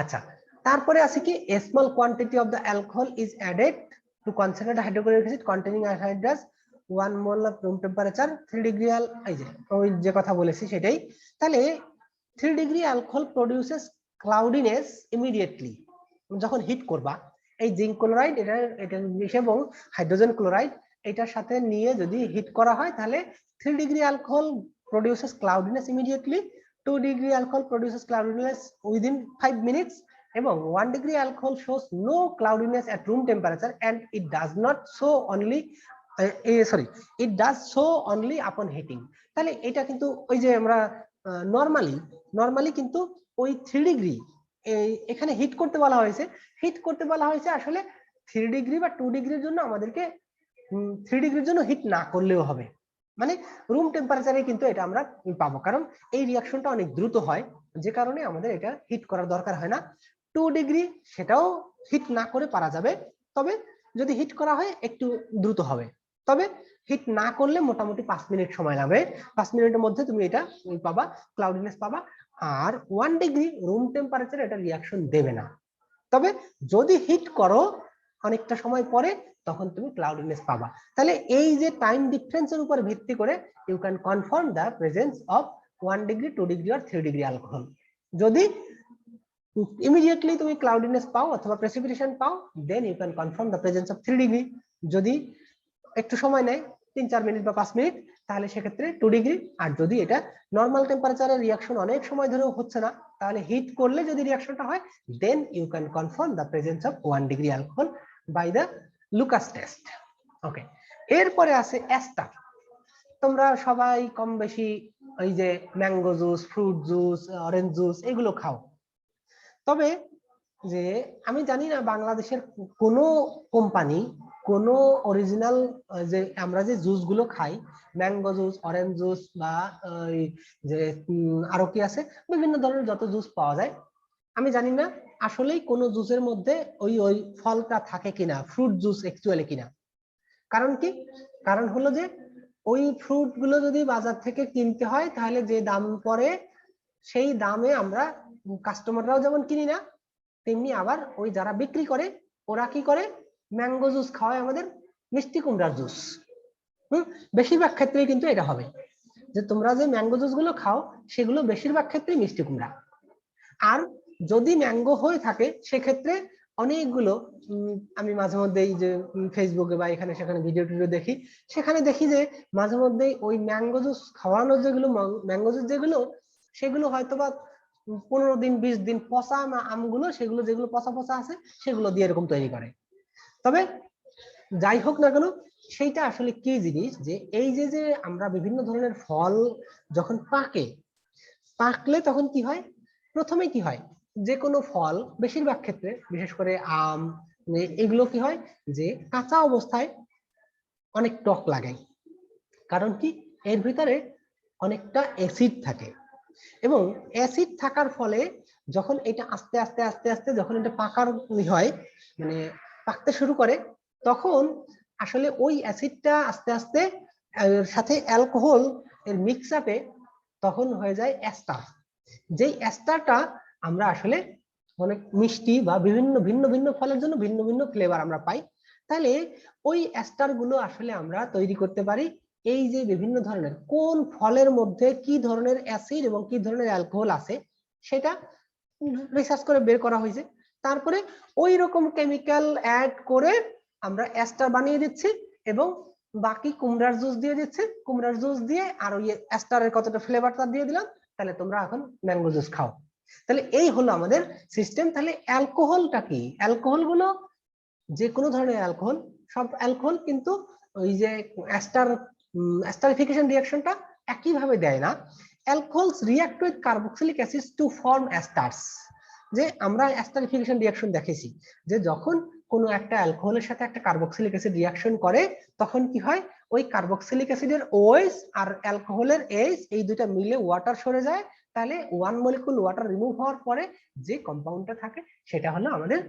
Speaker 1: আচ্ছা, তারপরে আছে কি a small quantity of the alcohol is added to concentrated hydrochloric acid containing anhydrous 1 mole of room temperature 3 degree এই যে ওই যে কথা বলেছি সেটাই। তাহলে 3 degree alcohol produces cloudiness immediately. যখন হিট করবা এই জিঙ্ক ক্লোরাইড এটা এবং হাইড্রোজেন ক্লোরাইড এটার সাথে নিয়ে যদি হিট করা হয় তাহলে 3 degree alcohol produces cloudiness immediately, 2 degree alcohol produces cloudiness within 5 minutes, এবং 1 degree alcohol shows no cloudiness at room temperature and it does so only upon heating। তাহলে এটা কিন্তু ওই যে আমরা নরমালি কিন্তু ওই 3 ডিগ্রি এখানে হিট করতে বলা হয়েছে আসলে 3 ডিগ্রি বা 2 ডিগ্রির জন্য আমাদেরকে 3 ডিগ্রির জন্য হিট না করলেও হবে, মানে রুম টেম্পারেচারে কিন্তু এটা আমরা পাবো, কারণ এই রিঅ্যাকশনটা অনেক দ্রুত হয় যে কারণে আমাদের এটা হিট করার দরকার হয় না। 2 ডিগ্রি সেটাও হিট না করে পারা যাবে, তবে যদি হিট করা হয় একটু দ্রুত হবে, তবে হিট না করলে মোটামুটি 5 মিনিট সময় লাগবে, 5 মিনিটের মধ্যে তুমি এটা পাবা, ক্লাউডিনেস পাবা। আর 1 ডিগ্রি রুম টেম্পারেচারে এটা রিঅ্যাকশন দেবে না, তবে যদি হিট করো অনেকটা সময় পরে তখন তুমি ক্লাউডিনেস পাবা। তাহলে এই যে টাইম ডিফারেন্সের উপর ভিত্তি করে you can confirm the presence of 1 degree 2 degree or 3 degree alcohol. যদি ইমিডিয়েটলি তুমি ক্লাউডিনেস পাও অথবা প্রেসিপিটেশন পাও, then you can confirm the presence of 3 degree. যদি একটু সময় নেয় 3-4 মিনিট বা 5 মিনিট, তাহলে সেক্ষেত্রে 2 ডিগ্রি। আর যদি এটা নর্মাল টেম্পারেচারে রিঅ্যাকশন অনেক সময় ধরেও হচ্ছে না, তাহলে হিট করলে যদি রিঅ্যাকশনটা হয়, then you can confirm the presence of 1 degree alcohol by the Lucas test. Okay, এরপরে আছে এস্টার। তোমরা সবাই কম বেশি ওই যে mango juice, fruit juice, orange juice এগুলো খাও। তবে যে আমি জানি না বাংলাদেশের কোনো কোম্পানি কোনো অরিজিনাল যে আমরা যে জুস গুলো খাই, ম্যাঙ্গো জুস, অরেঞ্জ জুস বা যে আরো কি আছে বিভিন্ন ধরনের যত জুস পাওয়া যায়, আমি জানি না আসলেই কোন জুসের মধ্যে ওই ওই ফলটা থাকে কিনা, ফ্রুট জুস অ্যাকচুয়ালি কিনা। কারণ কি? কারণ হলো যে ওই ফ্রুট গুলো যদি বাজার থেকে কিনতে হয়, তাহলে যে দাম পড়ে সেই দামে আমরা কাস্টমাররাও যেমন কিনি না, তেমনি আবার ওই যারা বিক্রি করে ওরা কি করে, ম্যাঙ্গো জুস খাওয়ায় আমাদের মিষ্টি কুমড়ার জুস। বেশিরভাগ ক্ষেত্রেই কিন্তু এটা হবে যে তোমরা যে ম্যাঙ্গো জুস গুলো খাও সেগুলো বেশিরভাগ ক্ষেত্রেই মিষ্টি কুমড়া। আর যদি ম্যাঙ্গো হয়ে থাকে সেক্ষেত্রে অনেকগুলো আমি মাঝে মধ্যেই যে ফেসবুকে বা এখানে সেখানে ভিডিও টিডিও দেখি, সেখানে দেখি যে মাঝে মধ্যেই ওই ম্যাঙ্গো জুস খাওয়ানোর যেগুলো ম্যাঙ্গো জুস যেগুলো, সেগুলো হয়তোবা 15 দিন 20 দিন পচা আমগুলো, সেগুলো যেগুলো পচা পচা আছে সেগুলো দিয়ে এরকম তৈরি করে। তবে যাই হোক না কেন, সেইটা আসলে কি জিনিস, যে এই যে যে আমরা বিভিন্ন ধরনের ফল যখন পাকলে তখন কি হয়, প্রথমে কি হয়, যে কোনো ফল বেশিরভাগ ক্ষেত্রে বিশেষ করে আম এগুলো কি হয় যে কাঁচা অবস্থায় অনেক টক লাগে। কারণ কি, এর ভিতরে অনেকটা অ্যাসিড থাকে, এবং অ্যাসিড থাকার ফলে যখন এটা আস্তে আস্তে আস্তে আস্তে যখন এটা পাকার হয়, মানে পাকতে শুরু করে, তখন আসলে ওই অ্যাসিডটা আস্তে আস্তে এর সাথে অ্যালকোহল এর মিক্স আপে তখন হয়ে যায় এস্টার। যেই এস্টারটা আমরা আসলে অনেক মিষ্টি বা বিভিন্ন ভিন্ন ভিন্ন ফলের জন্য ভিন্ন ভিন্ন ফ্লেভার আমরা পাই। তাহলে ওই এস্টার গুলো আসলে আমরা তৈরি করতে পারি এই যে বিভিন্ন ধরনের কোন ফলের মধ্যে কি ধরনের অ্যাসিড এবং কি ধরনের অ্যালকোহল আছে সেটা রিসার্চ করে বের করা হয়েছে। তারপরে ওই রকম কেমিক্যাল অ্যাড করে আমরা এস্টার বানিয়ে দিচ্ছি, এবং বাকি কুমড়ার জুস দিয়ে দিচ্ছি, কুমড়ার জুস দিয়ে আর ওই এস্টারের কতটা ফ্লেভারটা দিয়ে দিলাম, তাহলে তোমরা এখন ম্যাঙ্গো জুস খাও। তাহলে এই হলো আমাদের সিস্টেম। তাহলে অ্যালকোহলটা কি, অ্যালকোহল গুলো যে কোনো ধরনের অ্যালকোহল, সব অ্যালকোহল কিন্তু ওই যে এস্টারিফিকেশন রিঅ্যাকশনটা একই ভাবে দেয় না। Alcohols react with carboxylic acids to form esters. যে আমরা এস্টারিফিকেশন রিঅ্যাকশন দেখেছি যে যখন কোনো একটা অ্যালকোহলের সাথে একটা কার্বক্সিলিক অ্যাসিড রিঅ্যাকশন করে, তখন কি হয়, ওই কার্বক্সিলিক অ্যাসিডের OH আর অ্যালকোহলের H এই দুইটা মিলে ওয়াটার সরে যায়। তাহলে 1 মলিকুল ওয়াটার রিমুভ হওয়ার পরে যে কম্পাউন্ডটা থাকে সেটা হলো আমাদের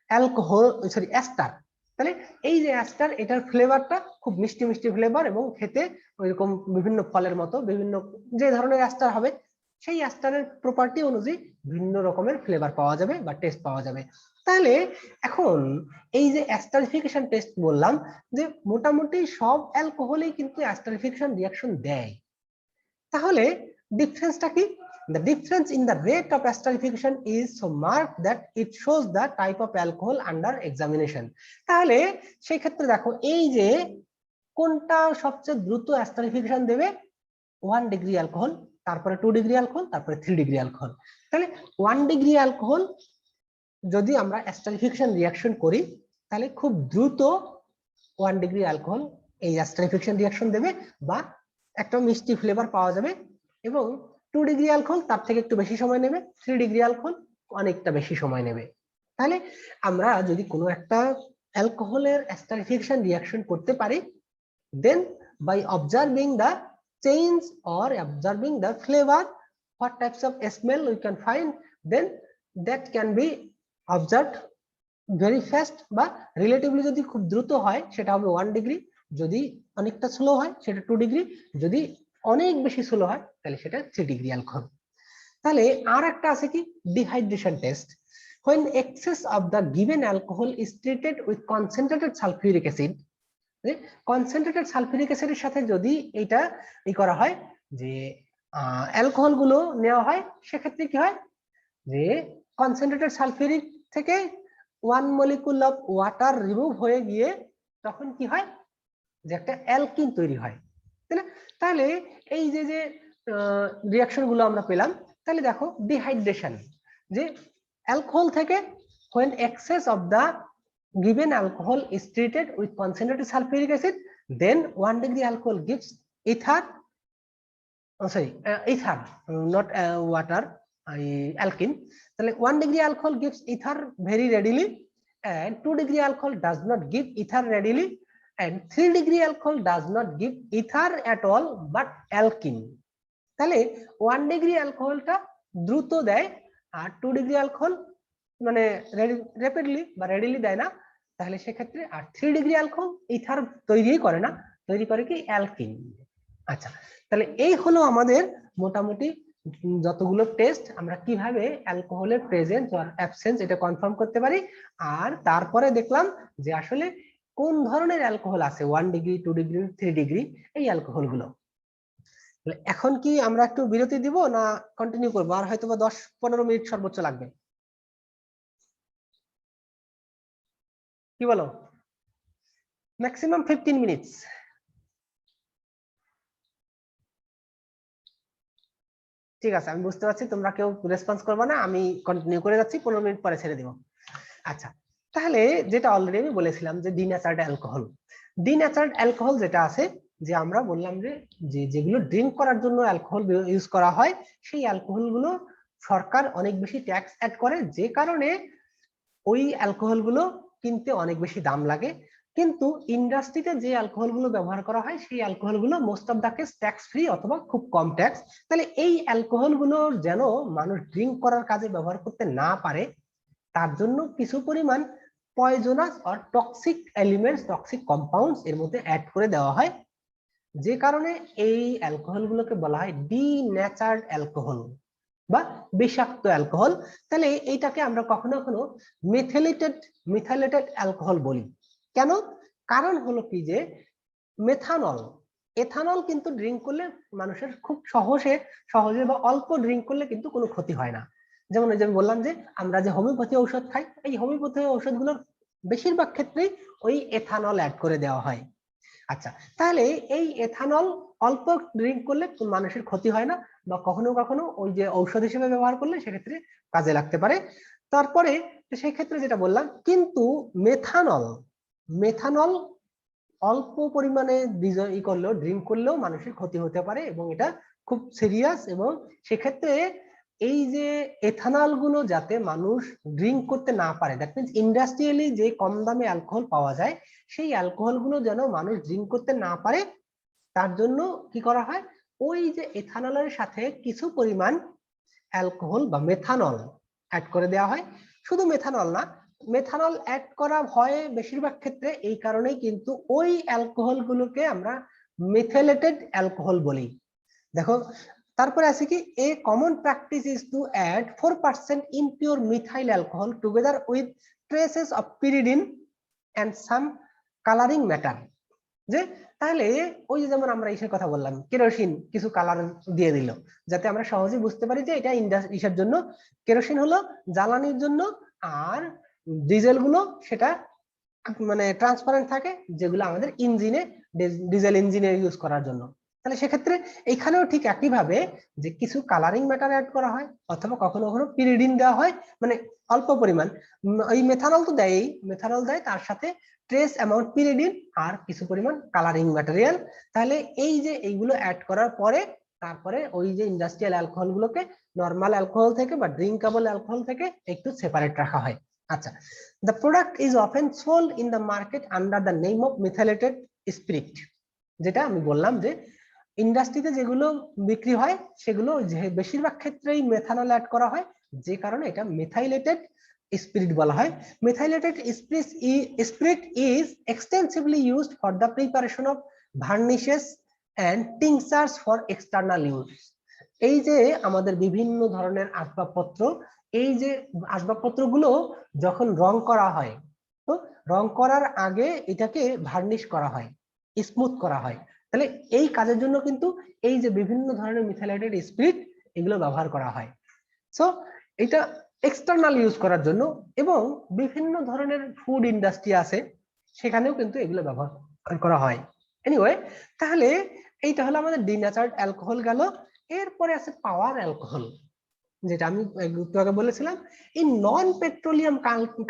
Speaker 1: অ্যালকোহল, সরি এস্টার। তাহলে এই যে এস্টার, এটার ফ্লেভারটা খুব মিষ্টি মিষ্টি ফ্লেভার, এবং খেতে ওইরকম বিভিন্ন ফলের মতো বিভিন্ন যে ধরনের এস্টার হবে সেই এস্টারের প্রপার্টি অনুযায়ী ভিন্ন রকমের ফ্লেভার পাওয়া যাবে বা টেস্ট পাওয়া যাবে। তাহলে এখন এই যে এস্টারিফিকেশন টেস্ট বললাম, যে মোটামুটি সব অ্যালকোহলেই কিন্তু এস্টারিফিকেশন রিঅ্যাকশন দেয়। তাহলে ডিফারেন্সটা কি? The difference in the rate of esterification is so marked that it shows the type of alcohol under examination. তাহলে সেই ক্ষেত্রে দেখো এই যে কোনটা সবচেয়ে দ্রুত esterification দেবে, 1 ডিগ্রি অ্যালকোহল, তারপরে 2 ডিগ্রি অ্যালকোহল, তারপরে 3 ডিগ্রি অ্যালকোহল। তাহলে 1 ডিগ্রি অ্যালকোহল যদি আমরা esterification রিঅ্যাকশন করি, তাহলে খুব দ্রুত 1 ডিগ্রি অ্যালকোহল এই esterification রিঅ্যাকশন দেবে বা একটা মিষ্টি ফ্লেভার পাওয়া যাবে, এবং 2 ডিগ্রি অ্যালকোহল তার থেকে একটু বেশি সময় নেবে, 3 ডিগ্রি অ্যালকোহল অনেকটা বেশি সময় নেবে। তাহলে আমরা যদি কোনো একটা অ্যালকোহলের এস্টারিফিকেশন রিঅ্যাকশন করতে পারি, then by observing the change or observing the flavor, what types of smell we can find, then that can be observed very fast বা রিলেটিভলি যদি খুব দ্রুত হয় সেটা হবে 1 ডিগ্রি, যদি অনেকটা স্লো হয় সেটা 2 ডিগ্রি, যদি অনেক বেশি স্লো হয় তাহলে সেটা 3 ডিগ্রি অ্যালকোহল। তাহলে আর একটা আছে কি, dehydration test. when excess of the given alcohol is treated with concentrated sulfuric acid, concentrated sulphuric অ্যাসিডের সাথে যদি এটা করা হয় যে অ্যালকোহল গুলো নেওয়া হয়, সেক্ষেত্রে কি হয় যে কনসেন্ট্রেটেড সালফিউরিক থেকে 1 মলিকুল অফ ওয়াটার রিমুভ হয়ে গিয়ে তখন কি হয় যে একটা অ্যালকিন তৈরি হয়। তাই না? তাহলে এই যে যে রিঅ্যাকশন গুলো আমরা পেলাম, তাহলে দেখো ডিহাইড্রেশন, যে অ্যালকোহল থেকে when excess of the given alcohol is treated with concentrated sulfuric acid, then 1 degree alcohol gives ether, ether, not water, alkene. তাহলে 1 degree alcohol gives ether very readily, and 2 degree alcohol does not give ether readily, and 3 degree alcohol does not give ether at all but alkene. তাহলে 1 ডিগ্রি অ্যালকোহলটা দ্রুত দেয়, আর 2 ডিগ্রি অ্যালকোহল মানে র্যাপিডলি বা রেডিলি দেয় না। তাহলে সেক্ষেত্রে আর 3 ডিগ্রি অ্যালকোহল ইথার তৈরি করে না, তৈরি করে কি অ্যালকিন। আচ্ছা, তাহলে এই হলো আমাদের মোটামুটি যতগুলো টেস্ট আমরা কিভাবে অ্যালকোহলের প্রেজেন্স আর অ্যাবসেন্স এটা কনফার্ম করতে পারি। আর তারপরে দেখলাম যে আসলে কোন ধরনের অ্যালকোহল আছে 1 ডিগ্রি, 2 ডিগ্রি, 3 ডিগ্রি এই অ্যালকোহল গুলো। এখন কি আমরা একটু বিরতি দিব না কন্টিনিউ করবো? আর হয়তো বা 10-15 মিনিট সর্বোচ্চ লাগবে, কি বলো? Maximum 15 minutes. ঠিক আছে, আমি বুঝতে পারছি তোমরা কেউ রেসপন্স করবে না, আমি কন্টিনিউ করে যাচ্ছি, 15 মিনিট পরে ছেড়ে দিব। আচ্ছা, তাহলে যেটা অলরেডি আমি বলেছিলাম যে ডিন্যাচার্ড অ্যালকোহল, ডিন্যাচার্ড অ্যালকোহল যেটা আছে, যে আমরা বললাম যে যেগুলো ড্রিঙ্ক করার জন্য অ্যালকোহল ইউজ করা হয়, সেই অ্যালকোহল গুলো সরকার অনেক বেশি ট্যাক্স অ্যাড করে, যে কারণে ওই অ্যালকোহল গুলো কিনতে অনেক বেশি দাম লাগে। কিন্তু ইন্ডাস্ট্রিতে যে অ্যালকোহল গুলো ব্যবহার করা হয় সেই অ্যালকোহল গুলো most of the case tax free অথবা খুব কম ট্যাক্স। তাহলে এই অ্যালকোহল গুলো যেন মানুষ ড্রিঙ্ক করার কাজে ব্যবহার করতে না পারে, তার জন্য কিছু পরিমাণ poisonous or toxic elements, toxic compounds এর মধ্যে অ্যাড করে দেওয়া হয়, যে কারণে এই অ্যালকোহল গুলোকে বলা হয় ডিন্যাচার্ড অ্যালকোহল বা বিষাক্ত অ্যালকোহল। তাহলে এইটাকে আমরা কখনো কখনো মিথাইলেটেড অ্যালকোহল বলি। কেন? কারণ হলো কি যে মেথানল, এথানল কিন্তু ড্রিঙ্ক করলে মানুষের খুব সহজে বা অল্প ড্রিঙ্ক করলে কিন্তু কোনো ক্ষতি হয় না। যেমন এই যে আমি বললাম যে আমরা যে হোমিওপ্যাথি ঔষধ খাই, এই হোমিওপ্যাথি ঔষধগুলোর বেশিরভাগ ক্ষেত্রেই ওই এথানল অ্যাড করে দেওয়া হয়। আচ্ছা, তাহলে এই এথানল অল্প ড্রিঙ্ক করলে মানুষের ক্ষতি হয় না, বা কখনো কখনো ওই যে ঔষধ হিসেবে ব্যবহার করলে সেক্ষেত্রে কাজে লাগতে পারে। তারপরে সেই ক্ষেত্রে যেটা বললাম, কিন্তু মেথানল অল্প পরিমাণে ই করলেও, ড্রিঙ্ক করলেও মানুষের ক্ষতি হতে পারে, এবং এটা খুব সিরিয়াস। এবং সেক্ষেত্রে এই যে এথানল গুলো যাতে মানুষ ড্রিঙ্ক করতে না পারে, দ্যাট মিনস ইন্ডাস্ট্রিয়ালি যে কম দামে অ্যালকোহল পাওয়া যায় সেই অ্যালকোহল গুলো যেন মানুষ ড্রিঙ্ক করতে না পারে, তার জন্য কি করা হয়, ওই যে এথানলের সাথে কিছু পরিমাণ অ্যালকোহল বা মেথানল অ্যাড করে দেওয়া হয়। শুধু মেথানল না, মেথানল অ্যাড করা হয় বেশিরভাগ ক্ষেত্রে এই কারণেই কিন্তু ওই অ্যালকোহল গুলোকে আমরা মিথাইলেটেড অ্যালকোহল বলি। দেখো তারপরে আছে কি, a common practice is to add 4% impure methyl alcohol together with traces of pyridine and some colouring matter. যে তাহলে ওই যেমন আমরা ইসের কথা বললাম, কেরোসিন কিছু কালার দিয়ে দিল যাতে আমরা সহজে বুঝতে পারি যে এটা ইসের জন্য, কেরোসিন হলো জ্বালানির জন্য, আর ডিজেল গুলো সেটা মানে ট্রান্সপারেন্ট থাকে, যেগুলো আমাদের ইঞ্জিনে, ডিজেল ইঞ্জিনে ইউজ করার জন্য। তাহলে সেক্ষেত্রে এখানেও ঠিক একই ভাবে যে কিছু কালারিং ম্যাটার অ্যাড করা হয়, অথবা কখনো কখনো পিরিডিন দেওয়া হয়, মানে অল্প পরিমাণ। ওই মেথানল তো দেয়, মেথানল দেয়, তার সাথে ট্রেস অ্যামাউন্ট পিরিডিন আর কিছু পরিমাণ কালারিং ম্যাটেরিয়াল। তাহলে এই যে এইগুলো অ্যাড করার পরে তারপরে ওই যে ইন্ডাস্ট্রিয়াল অ্যালকোহল গুলোকে নর্মাল অ্যালকোহল থেকে বা ড্রিঙ্কেবল অ্যালকোহল থেকে একটু সেপারেট রাখা হয়। আচ্ছা, the product is often sold in the market under the name of methylated spirit। যেটা আমি বললাম যে ইন্ডাস্ট্রিতে যেগুলো বিক্রি হয় সেগুলো বেশিরভাগ ক্ষেত্রেই মেথানল অ্যাড করা হয়, যে কারণে এটা মেথাইলেটেড স্পিরিট বলা হয়। মেথাইলেটেড spirit is extensively used for the preparation of varnishes and tinctures for external use। এই যে আমাদের বিভিন্ন ধরনের আসবাবপত্র, এই যে আসবাবপত্রগুলো যখন রং করা হয়, তো রং করার আগে এটাকে ভার্নিশ করা হয়, স্মুথ করা হয়। তাহলে এই কাজের জন্য কিন্তু এই যে বিভিন্ন ধরনের মিথাইলেটেড স্পিরিট এগুলো ব্যবহার করা হয়। সো এটা এক্সটার্নাল ইউজ করার জন্য, এবং বিভিন্ন ধরনের ফুড ইন্ডাস্ট্রি আছে সেখানেও কিন্তু এগুলো ব্যবহার করা হয়। এনিওয়ে, তাহলে এইটা হলো আমাদের ডিন্যাচার্ড অ্যালকোহল গেল। এরপরে আছে পাওয়ার অ্যালকোহল, যেটা আমি একটু আগে বলেছিলাম। In non petroleum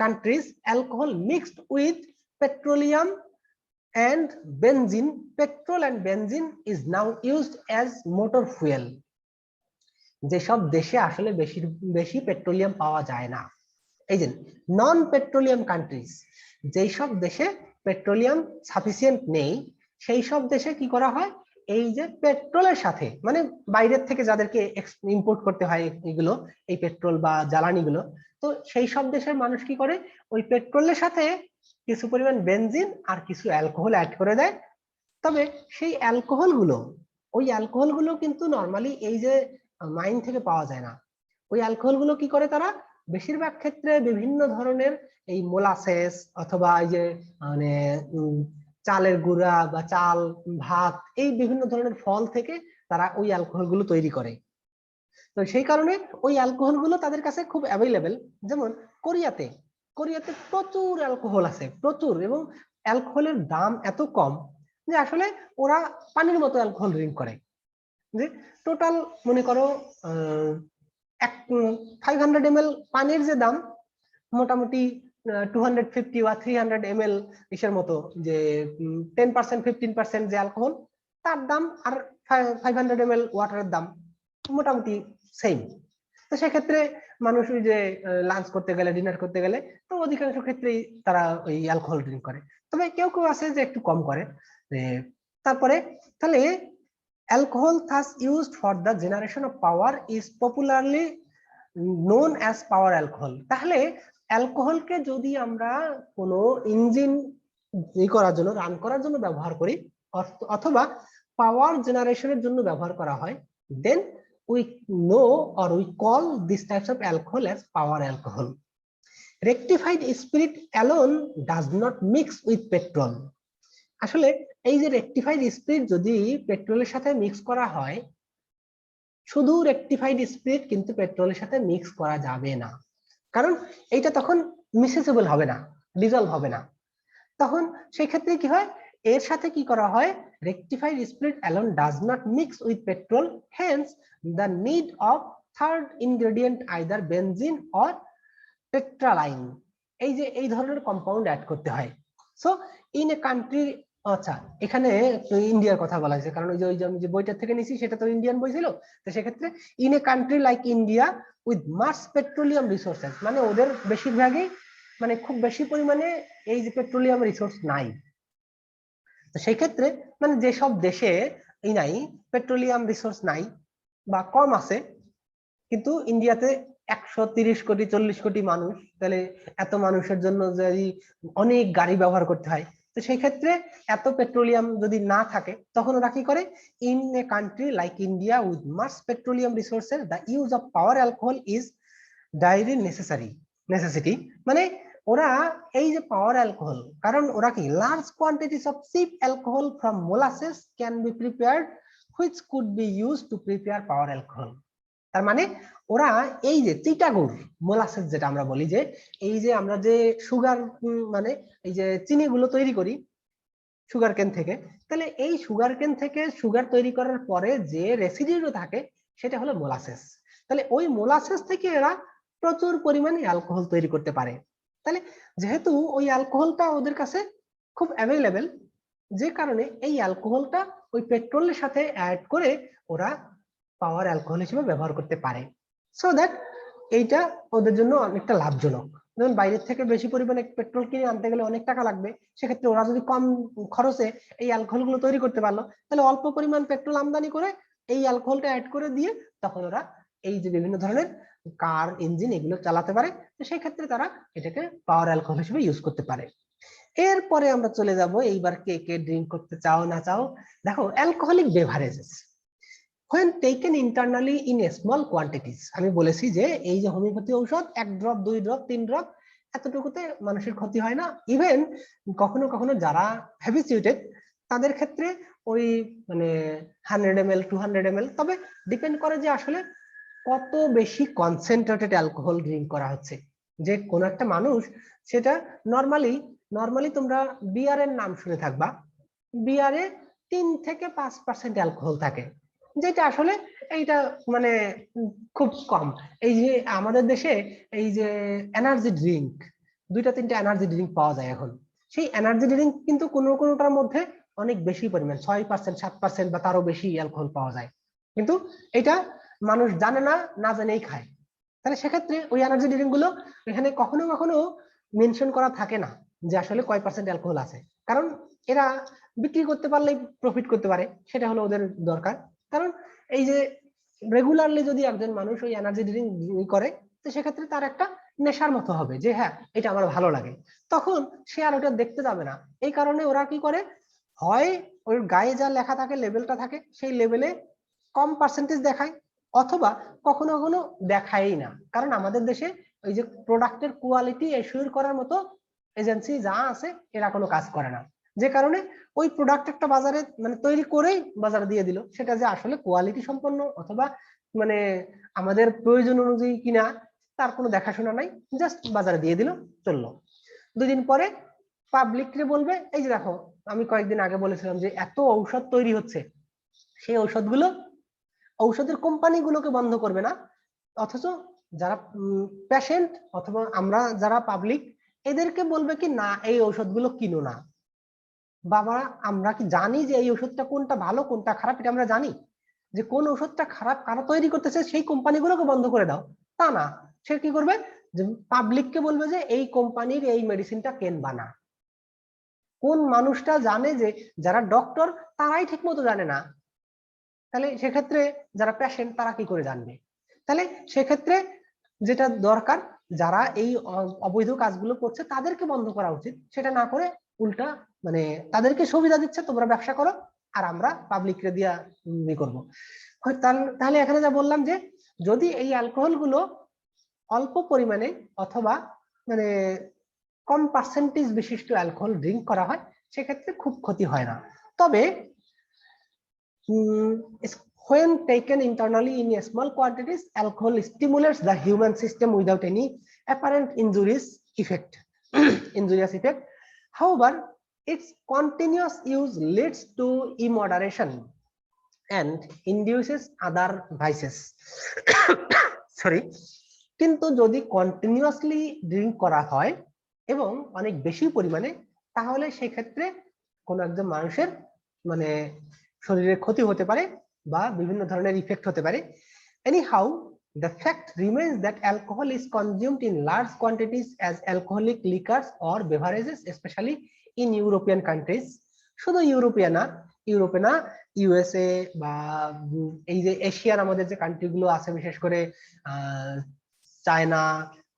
Speaker 1: countries alcohol mixed with petroleum and benzene, petrol and benzene is now used as motor fuel. যেসব দেশে আসলে বেশি পেট্রোলিয়াম পাওয়া যায় না, এই যে নন পেট্রোলিয়াম কান্ট্রিজ, যেই সব দেশে পেট্রোলিয়াম সাফিসিয়েন্ট নেই, সেই সব দেশে কি করা হয়, এই যে পেট্রোলের সাথে, মানে বাইরের থেকে যাদেরকে ইম্পোর্ট করতে হয় এগুলো, এই পেট্রোল বা জ্বালানি গুলো, তো সেই সব দেশের মানুষ কি করে, ওই পেট্রোলের সাথে কিছু পরিমাণ বেনজিন আর কিছু অ্যালকোহল অ্যাড করে দেয়। তবে সেই অ্যালকোহল গুলো কিন্তু নর্মালি এই যে মাইন থেকে পাওয়া যায় না। ওই অ্যালকোহল গুলো কি করে তারা, বেশিরভাগ ক্ষেত্রে বিভিন্ন ধরনের এই মোলাসেস অথবা এই যে মানে চালের গুঁড়া বা চাল, ভাত, এই বিভিন্ন ধরনের ফল থেকে তারা ওই অ্যালকোহল গুলো তৈরি করে। তো সেই কারণে ওই অ্যালকোহল গুলো তাদের কাছে খুব অ্যাভেলেবেল। যেমন কোরিয়াতে প্রচুর অ্যালকোহল আছে, প্রচুর, এবং অ্যালকোহলের দাম এত কম যে আসলে ওরা পানির মতো অ্যালকোহল ড্রিঙ্ক করে। যে টোটাল মনে করো 500 ml পানির যে দাম, মোটামুটি 250 বা 300 ml ইসের মতো, যে 10% 15% যে অ্যালকোহল, তার দাম আর 500 ml ওয়াটারের দাম মোটামুটি সেম। তো সেক্ষেত্রে মানুষ ওই যে লাঞ্চ করতে গেলে, ডিনার করতে গেলে, তো অধিকাংশ ক্ষেত্রেই তারা ওই অ্যালকোহল ড্রিঙ্ক করে। তবে কেউ কেউ আছে যে একটু কম করে। তারপরে তাহলে alcohol thus used for the generation of power is popularly known as power alcohol. তাহলে অ্যালকোহলকে যদি আমরা কোনো ইঞ্জিন করার জন্য, রান করার জন্য ব্যবহার করি, অথবা পাওয়ার জেনারেশনের জন্য ব্যবহার করা হয়, then we know or we call this types of alcohol as power alcohol. Rectified spirit alone does not mix with petrol. আসলে এই যে রেকটিফাইড স্পিরিট যদি পেট্রোলের সাথে মিক্স করা হয়, শুধু রেকটিফাইড স্পিরিট কিন্তু পেট্রোলের সাথে মিক্স করা যাবে না, কারণ এইটা তখন মিক্সেবল হবে না, ডিজলভ হবে না। তখন সেই ক্ষেত্রে কি হয়, এর সাথে কি করা হয়, rectified spirit alone does not mix with petrol, hence the need of third ingredient either benzene or tetralin, এই যে এই ধরনের কম্পাউন্ড অ্যাড করতে হয়। সো ইন এ কান্ট্রি, আচ্ছা এখানে ইন্ডিয়ার কথা বলা হয়েছে, কারণ ওই যে আমি যে বইটা থেকে নিছি সেটা তো ইন্ডিয়ান বই ছিল। তো সেক্ষেত্রে in a country like India with mass petroleum resources, মানে ওদের বেশিরভাগই মানে খুব বেশি পরিমাণে এই যে পেট্রোলিয়াম রিসোর্স নাই। তো সেই ক্ষেত্রে মানে যেসব দেশে এই নাই, পেট্রোলিয়াম রিসোর্স নাই বা কম আছে, কিন্তু ইন্ডিয়াতে 130 কোটি 40 কোটি মানুষ, তাহলে এত মানুষের জন্য যদি অনেক গাড়ি ব্যবহার করতে হয়, তো সেই ক্ষেত্রে এত পেট্রোলিয়াম যদি না থাকে, তখন ওরা কি করে, in a country like India with mass petroleum resources the use of power alcohol is dire necessity, মানে ওরা এই যে পাওয়ার অ্যালকোহল, কারণ ওরা কি large quantities of cheap alcohol from molasses can be prepared which could be used to prepare power alcohol. তার মানে ওরা এই যে চিটাগুড় মোলাসেস, যেটা আমরা বলি যে এই যে আমরা যে সুগার, মানে এই যে চিনি গুলো তৈরি করি সুগার কেন থেকে, তাহলে এই সুগার কেন থেকে সুগার তৈরি করার পরে যে রেসিডিউ থাকে সেটা হলো মোলাসেস। তাহলে ওই মোলাসেস থেকে এরা প্রচুর পরিমাণে অ্যালকোহল তৈরি করতে পারে। তাহলে যেহেতু ওই অ্যালকোহলটা ওদের কাছে খুব অ্যাভেলেবেল, যে কারণে এই অ্যালকোহলটা ওই পেট্রোলের সাথে অ্যাড করে ওরা পাওয়ার অ্যালকোহল হিসেবে ব্যবহার করতে পারে। সো দ্যাট এইটা ওদের জন্য অনেকটা লাভজনক। যেমন বাইরের থেকে বেশি পরিমাণে পেট্রোল কিনে আনতে গেলে অনেক টাকা লাগবে, সেক্ষেত্রে ওরা যদি কম খরচে এই অ্যালকোহল গুলো তৈরি করতে পারলো, তাহলে অল্প পরিমাণ পেট্রোল আমদানি করে এই অ্যালকোহলটা অ্যাড করে দিয়ে তখন ওরা এই যে বিভিন্ন ধরনের কার, ইঞ্জিন এগুলো চালাতে পারে। তো সেই ক্ষেত্রে তারা এটাকে পাওয়ার অ্যালকোহল হিসেবে ইউজ করতে পারে। এরপরে আমরা চলে যাব, এইবার কে কে ড্রিঙ্ক করতে চাও না চাও। দেখো alcoholic beverages when taken internally in a small quantities, আমি বলেছি যে এই যে হোমিওপ্যাথি ঔষধ 1 ড্রপ 2 ড্রপ 3 ড্রপ এতটুকুতে মানুষের ক্ষতি হয় না। ইভেন কখনো কখনো যারা হ্যাবিচুয়েটেড তাদের ক্ষেত্রে ওই মানে 100 ml 200 ml, তবে ডিপেন্ড করে যে আসলে কত বেশি কনসেন্ট্রেটেড অ্যালকোহল ড্রিঙ্ক করা হচ্ছে। যে কোন একটা মানুষ, সেটা নরমালি তোমরা বিয়ারের নাম শুনে থাকবা, বিয়ারে 3 থেকে 5% অ্যালকোহল থাকে, যেটা আসলে এইটা মানে খুব কম। এই যে আমাদের দেশে এই যে এনার্জি ড্রিঙ্ক, 2-3টা এনার্জি ড্রিঙ্ক পাওয়া যায় এখন, সেই এনার্জি ড্রিঙ্ক কিন্তু কোনোটার মধ্যে অনেক বেশি পরিমাণ 6%, 7% বা তারও বেশি অ্যালকোহল পাওয়া যায়, কিন্তু এটা মানুষ জানে না, না জেনেই খায়। তাহলে সেক্ষেত্রে ওই এনার্জি ড্রিঙ্ক গুলো এখানে কখনো কখনো মেনশন করা থাকে না যে আসলে কয় পার্সেন্ট অ্যালকোহল আছে, কারণ এরা বিক্রি করতে পারলে প্রফিট করতে পারে, সেটা হলো ওদের দরকার। কারণ এই যে রেগুলারলি যদি একজন মানুষ ওই এনার্জি ড্রিঙ্ক করে, তো সেক্ষেত্রে তার একটা নেশার মতো হবে যে হ্যাঁ এটা আমার ভালো লাগে, তখন সে আর ওটা দেখতে যাবে না। এই কারণে ওরা কি করে, হয় ওই গায়ে যা লেখা থাকে, লেভেলটা থাকে, সেই লেভেলে কম পার্সেন্টেজ দেখায়, অথবা কখনো কখনো দেখায়ই না। কারণ আমাদের দেশে ওই যে প্রোডাক্টের কোয়ালিটি এশিওর করার মতো এজেন্সি যা আছে এরা কোনো কাজ করে না, যে কারণে ওই প্রোডাক্ট একটা বাজারে মানে তৈরি করেই বাজারে দিয়ে দিল, সেটা যে আসলে কোয়ালিটি সম্পন্ন অথবা মানে আমাদের প্রয়োজন অনুযায়ী কিনা তার কোনো দেখাশোনা নাই, জাস্ট বাজারে দিয়ে দিল, চললো। 2 দিন পরে পাবলিকরে বলবে এই যে দেখো, আমি কয়েকদিন আগে বলেছিলাম যে এত ঔষধ তৈরি হচ্ছে, সেই ঔষধগুলো ঔষধের কোম্পানিগুলোকে বন্ধ করবে না, অথচ যারা পেশেন্ট অথবা আমরা যারা পাবলিক এদেরকে বলবে কি না এই ঔষধগুলো কিনো না। বাবা আমরা কি জানি যে এই ওষুধটা কোনটা ভালো কোনটা খারাপ? এটা আমরা জানি যে কোন ওষুধটা খারাপ কারা তৈরি করতেছে সেই কোম্পানিগুলোকে বন্ধ করে দাও, তা না। সে কি করবে, যে পাবলিককে বলবে যে এই কোম্পানির এই মেডিসিনটা কেনবা না। কোন মানুষটা জানে যে যারা ডক্টর তারাই ঠিক মতো জানে না, তাহলে সেক্ষেত্রে যারা পেশেন্ট তারা কি করে জানবে? তাহলে সেক্ষেত্রে যেটা দরকার, যারা এই অবৈধ কাজগুলো করছে তাদেরকে বন্ধ করা উচিত, সেটা না করে উল্টা মানে তাদেরকে সুবিধা দিচ্ছে তোমরা ব্যবসা করো আর আমরা পাবলিকরে দিয়া করবো। তাহলে এখানে যা বললাম যে যদি এই অ্যালকোহল গুলো অল্প পরিমাণে অথবা মানে কম পার্সেন্টেজ বিশিষ্ট অ্যালকোহল ড্রিঙ্ক করা হয়, সেক্ষেত্রে খুব ক্ষতি হয় না। তবে when taken internally in small quantities, alcohol stimulates the human system without any apparent injurious effect. However, its continuous use leads to immoderation and induces other vices. Sorry. কিন্তু যদি কন্টিনিউয়াসলি ড্রিঙ্ক করা হয় এবং অনেক বেশি পরিমাণে, তাহলে সেক্ষেত্রে কোনো একজন মানুষের মানে শরীরে ক্ষতি হতে পারে বা বিভিন্ন ধরনের ইফেক্ট হতে পারে। Anyhow, the fact remains that alcohol is consumed in large quantities as alcoholic liquors or beverages, especially in European countries. শুধু ইউরোপে না, ইউএসএ বা এই যে এশিয়ার আমাদের যে কান্ট্রিগুলো আছে, বিশেষ করে চায়না,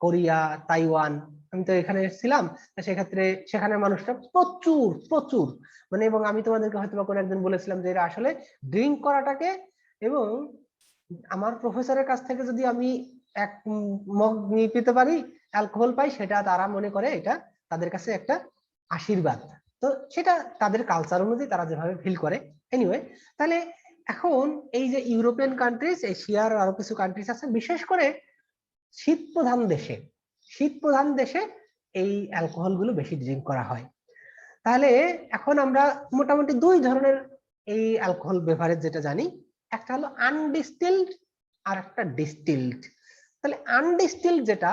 Speaker 1: কোরিয়া, তাইওয়ান, আমি তো এখানে ছিলাম, সেক্ষেত্রে সেখানে মানুষটা প্রচুর প্রচুর মানে, এবং আমি তোমাদেরকে হয়তো কোনো একদিন বলেছিলাম যে এরা আসলে ড্রিঙ্ক করাটাকে, এবং আমার প্রফেসরের কাছ থেকে যদি আমি এক মগ নিয়ে পেতে পারি অ্যালকোহল পাই, সেটা তারা মনে করে এটা তাদের কাছে একটা আশীর্বাদ। তো সেটা তাদের কালচার অনুযায়ী তারা যেভাবে ফিল করে। এনিওয়ে, তাহলে এখন এই যে ইউরোপিয়ান কান্ট্রিজ, এশিয়ার আরো কিছু কান্ট্রিজ আছে, বিশেষ করে শীত প্রধান দেশে এই অ্যালকোহল গুলো বেশি ড্রিঙ্ক করা হয়। তাহলে এখন আমরা মোটামুটি 2 ধরনের এই অ্যালকোহল বেভারেজ যেটা জানি, একটা হলো আনডিস্টিলড আর একটা ডিস্টিলড। তাহলে আনডিস্টিলড যেটা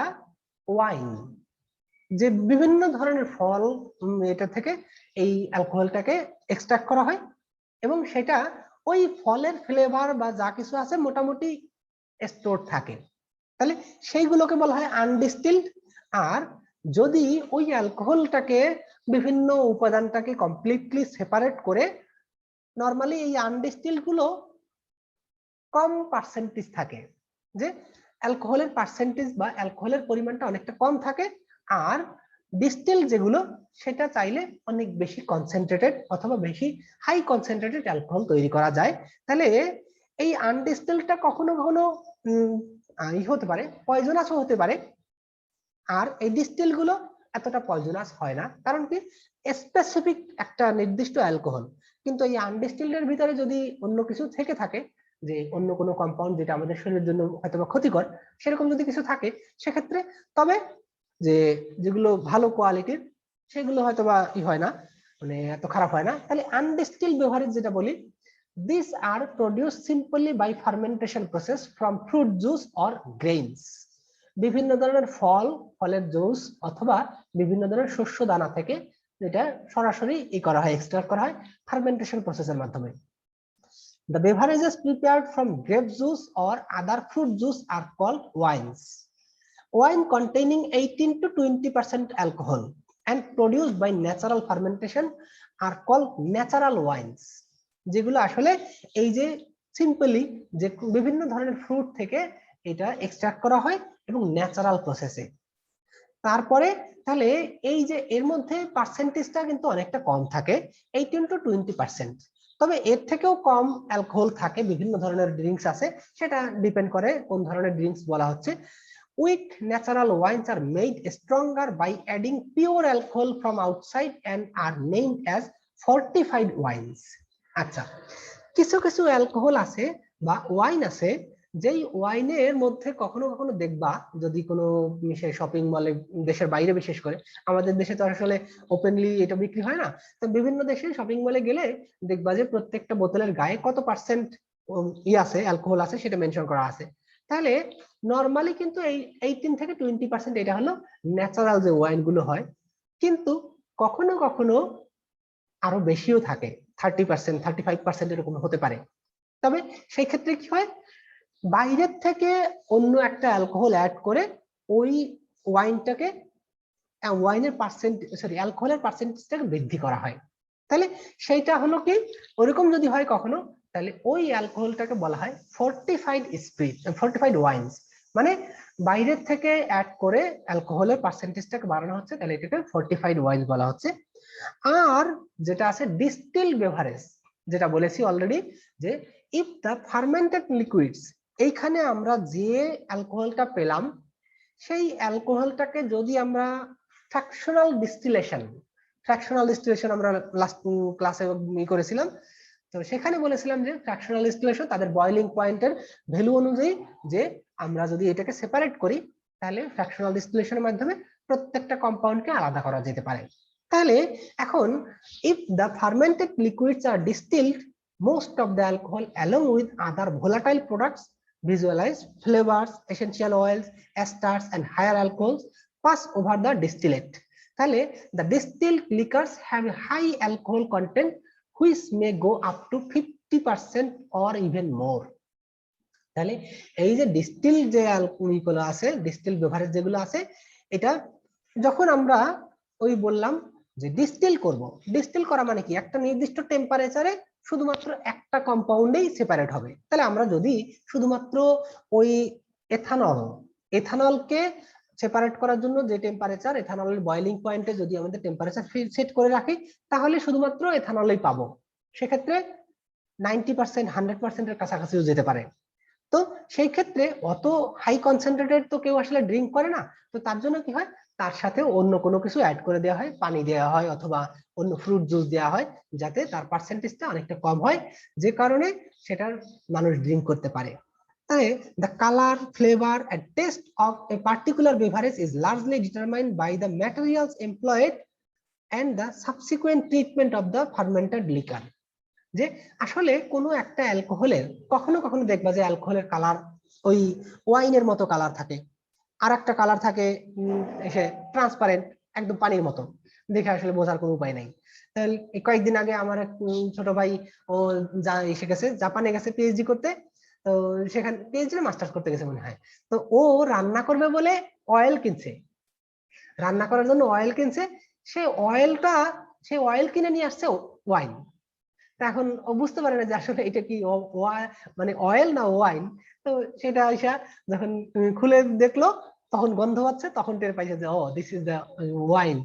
Speaker 1: ওয়াইন, যে বিভিন্ন ধরনের ফল এটা থেকে এই অ্যালকোহলটাকে এক্সট্রাক্ট করা হয় এবং সেটা ওই ফলের ফ্লেভার বা যা কিছু আছে মোটামুটি স্টোর থাকে, তাহলে সেইগুলোকে বলা হয় আনডিস্টিলড। আর যদি ওই অ্যালকোহলটাকে বিভিন্ন উপাদানটাকে কমপ্লিটলি সেপারেট করে, নরমালি এই আনডিস্টিলড গুলো কম পার্সেন্টেজ থাকে, যে অ্যালকোহলের পার্সেন্টেজ বা অ্যালকোহলের পরিমাণটা অনেকটা কম থাকে, আর ডিস্টিল যেগুলো সেটা চাইলে অনেক বেশি কনসেন্ট্রেটেড অথবা বেশি হাই কনসেন্ট্রেটেড অ্যালকোহল তৈরি করা যায়। তাহলে এই আনডিস্টিলটা কখনো কখনো হতে পারে, পয়জনাসও হতে পারে, আর এই ডিস্টিল গুলো এতটা পয়জনাস হয় না, কারণ কি স্পেসিফিক একটা নির্দিষ্ট অ্যালকোহল। কিন্তু এই আনডিস্টিলড এর ভিতরে যদি অন্য কিছু থেকে থাকে, যে অন্য কোনো কম্পাউন্ড যেটা আমাদের শরীরের জন্য হয়তোবা ক্ষতিকর, সেরকম যদি কিছু থাকে, সেক্ষেত্রে তবে যে যেগুলো ভালো কোয়ালিটির সেগুলো হয়তোবা হয় না। মানে এত খারাপ হয় না। তাহলে আনডিস্টিল বেভারেজ যেটা বলি, these are produced simply by fermentation process from fruit juice or grains। বিভিন্ন ধরনের ফলের জুস অথবা বিভিন্ন ধরনের শস্য দানা থেকে যেটা সরাসরি করা হয়, এক্সট্রাক্ট করা হয় ফার্মেন্টেশন প্রসেসের মাধ্যমে। The beverages prepared from grape juice or other fruit juice are called wines. Wine containing 18 to 20% alcohol and produced by natural fermentation are called natural wines। যেগুলো আসলে এই যে সিম্পলি যে বিভিন্ন ধরনের ফ্রুট থেকে এটা এক্সট্রাক্ট করা হয় এবং ন্যাচারাল প্রসেসে। তারপরে তাহলে এই যে এর মধ্যে পার্সেন্টেজটা কিন্তু অনেকটা কম থাকে, 18 to 20%। তবে এর থেকেও কম অ্যালকোহল থাকে, বিভিন্ন ধরনের ড্রিঙ্কস আছে, সেটা ডিপেন্ড করে কোন ধরনের ড্রিঙ্কস বলা হচ্ছে। Weak natural wines are made stronger by adding pure alcohol from outside and are named as fortified wines। আচ্ছা, কিছু কিছু অ্যালকোহল আছে বা ওয়াইন আছে, যেই ওয়াইনের মধ্যে কখনো কখনো দেখবা যদি কোনো শপিং মলে, দেশের বাইরে বিশেষ করে, আমাদের দেশে তো আসলে ওপেনলি এটা বিক্রি হয় না, তো বিভিন্ন দেশে শপিং মলে গেলে দেখবা যে প্রত্যেকটা বোতলের গায়ে কত পার্সেন্ট আছে, অ্যালকোহল আছে, সেটা মেনশন করা আছে। তাহলে নর্মালি কিন্তু এই 18 থেকে 20% এটা হলো ন্যাচারাল যে ওয়াইন গুলো হয়, কিন্তু কখনো কখনো আরো বেশিও থাকে, 30%, 35% এরকম হতে পারে। তবে সেই ক্ষেত্রে কি হয়, বাইরের থেকে অন্য একটা অ্যালকোহল অ্যাড করে ওই ওয়াইনটাকে, ওয়াইনের অ্যালকোহলের পার্সেন্টেজটাকে বৃদ্ধি করা হয়। তাহলে সেইটা হলো কি, ওরকম যদি হয় কখনো, তাহলে ওই অ্যালকোহলটাকে বলা হয় ফোর্টিফাইড ওয়াইনস। মানে বাইরের থেকে অ্যাড করে অ্যালকোহলের পার্সেন্টেজটাকে বাড়ানো হচ্ছে, তাহলে এটাকে ফোর্টিফাইড ওয়াইন বলা হচ্ছে। আর যেটা আছে ডিস্টিল বেভারেজ, যেটা বলেছি অলরেডি, যে ইফ দ্য ফার্মেন্টেড লিকুইডস, এইখানে আমরা যে অ্যালকোহলটা পেলাম সেই অ্যালকোহলটাকে যদি আমরা ফ্র্যাকশনাল ডিস্টিলেশন আমরা লাস্ট ক্লাসে করেছিলাম, তো সেখানে বলেছিলাম যে ফ্র্যাকশনাল ডিস্টিলেশন তাদের বয়লিং পয়েন্টের ভ্যালু অনুযায়ী, যে আমরা যদি এটাকে সেপারেট করি তাহলে ফ্র্যাকশনাল ডিস্টিলেশনের মাধ্যমে প্রত্যেকটা কম্পাউন্ডকে আলাদা করা যেতে পারে। তাহলে এখন if the fermented liquids are distilled, most of the alcohol along with other volatile products, visualize flavors, essential oils, esters and higher alcohols pass over the distillate। তাহলে the distilled liquors have a high alcohol content which may go up to 50% or even more। তাহলে এই যে ডিস্টিল যে অ্যালকোহলগুলো আছে, ডিস্টিল বেভারেজ যেগুলো আছে, এটা যখন আমরা ওই বললাম যে ডিস্টিল করব, ডিস্টিল করা মানে কি, একটা নির্দিষ্ট টেম্পারেচারে শুধুমাত্র একটা কম্পাউন্ডেই সেপারেট হবে। তাহলে আমরা যদি শুধুমাত্র ওই এথানলকে সেপারেট করার জন্য যে টেম্পারেচার, এথানলের বয়লিং পয়েন্টে যদি আমাদের টেম্পারেচার সেট করে রাখি, তাহলে শুধুমাত্র এথানলই পাবো। সেক্ষেত্রে 90%, 100% এর কাছাকাছিও যেতে পারে। তো সেই ক্ষেত্রে অত হাই কনসেন্ট্রেটেড তো কেউ আসলে ড্রিঙ্ক করে না, তো তার জন্য কি হয়, তার সাথে অন্য কোনো কিছু অ্যাড করে দেওয়া হয়, পানি দেওয়া হয় অথবা অন্য ফ্রুট জুস দেওয়া হয়, যাতে তার পার্সেন্টেজটা অনেকটা কম হয়, যে কারণে সেটার মানুষ ড্রিঙ্ক করতে পারে। তাই the color, flavor and taste of a particular beverage is largely determined by the materials employed and the subsequent treatment of the fermented liquor। যে আসলে কোনো একটা অ্যালকোহলের কখনো কখনো দেখবা যে অ্যালকোহলের কালার ওই ওয়াইনের মতো কালার থাকে, আর একটা কালার থাকে এসে ট্রান্সপারেন্ট, একদম পানির মতো, দেখে আসলে বোঝার কোনো উপায় নাই। তাহলে কয়েকদিন আগে আমার এক ছোট ভাই, ও এসে গেছে, জাপানে গেছে পিএইচডি করতে, তো সেখানে পিএইচডি মাস্টার্স করতে গেছে মনে হয়, তো ও রান্না করবে বলে অয়েল কিনছে, রান্না করার জন্য অয়েল কিনছে, সে অয়েল কিনে নিয়ে আসছে ওয়াইন। এখন ও বুঝতে পারে না যে আসলে এটা কি মানে অয়েল না ওয়াইন। তো সেটা আইসা যখন খুলে দেখলো, তখন গন্ধ পাচ্ছে, তখন টের পাইছে যে oh this is the wine.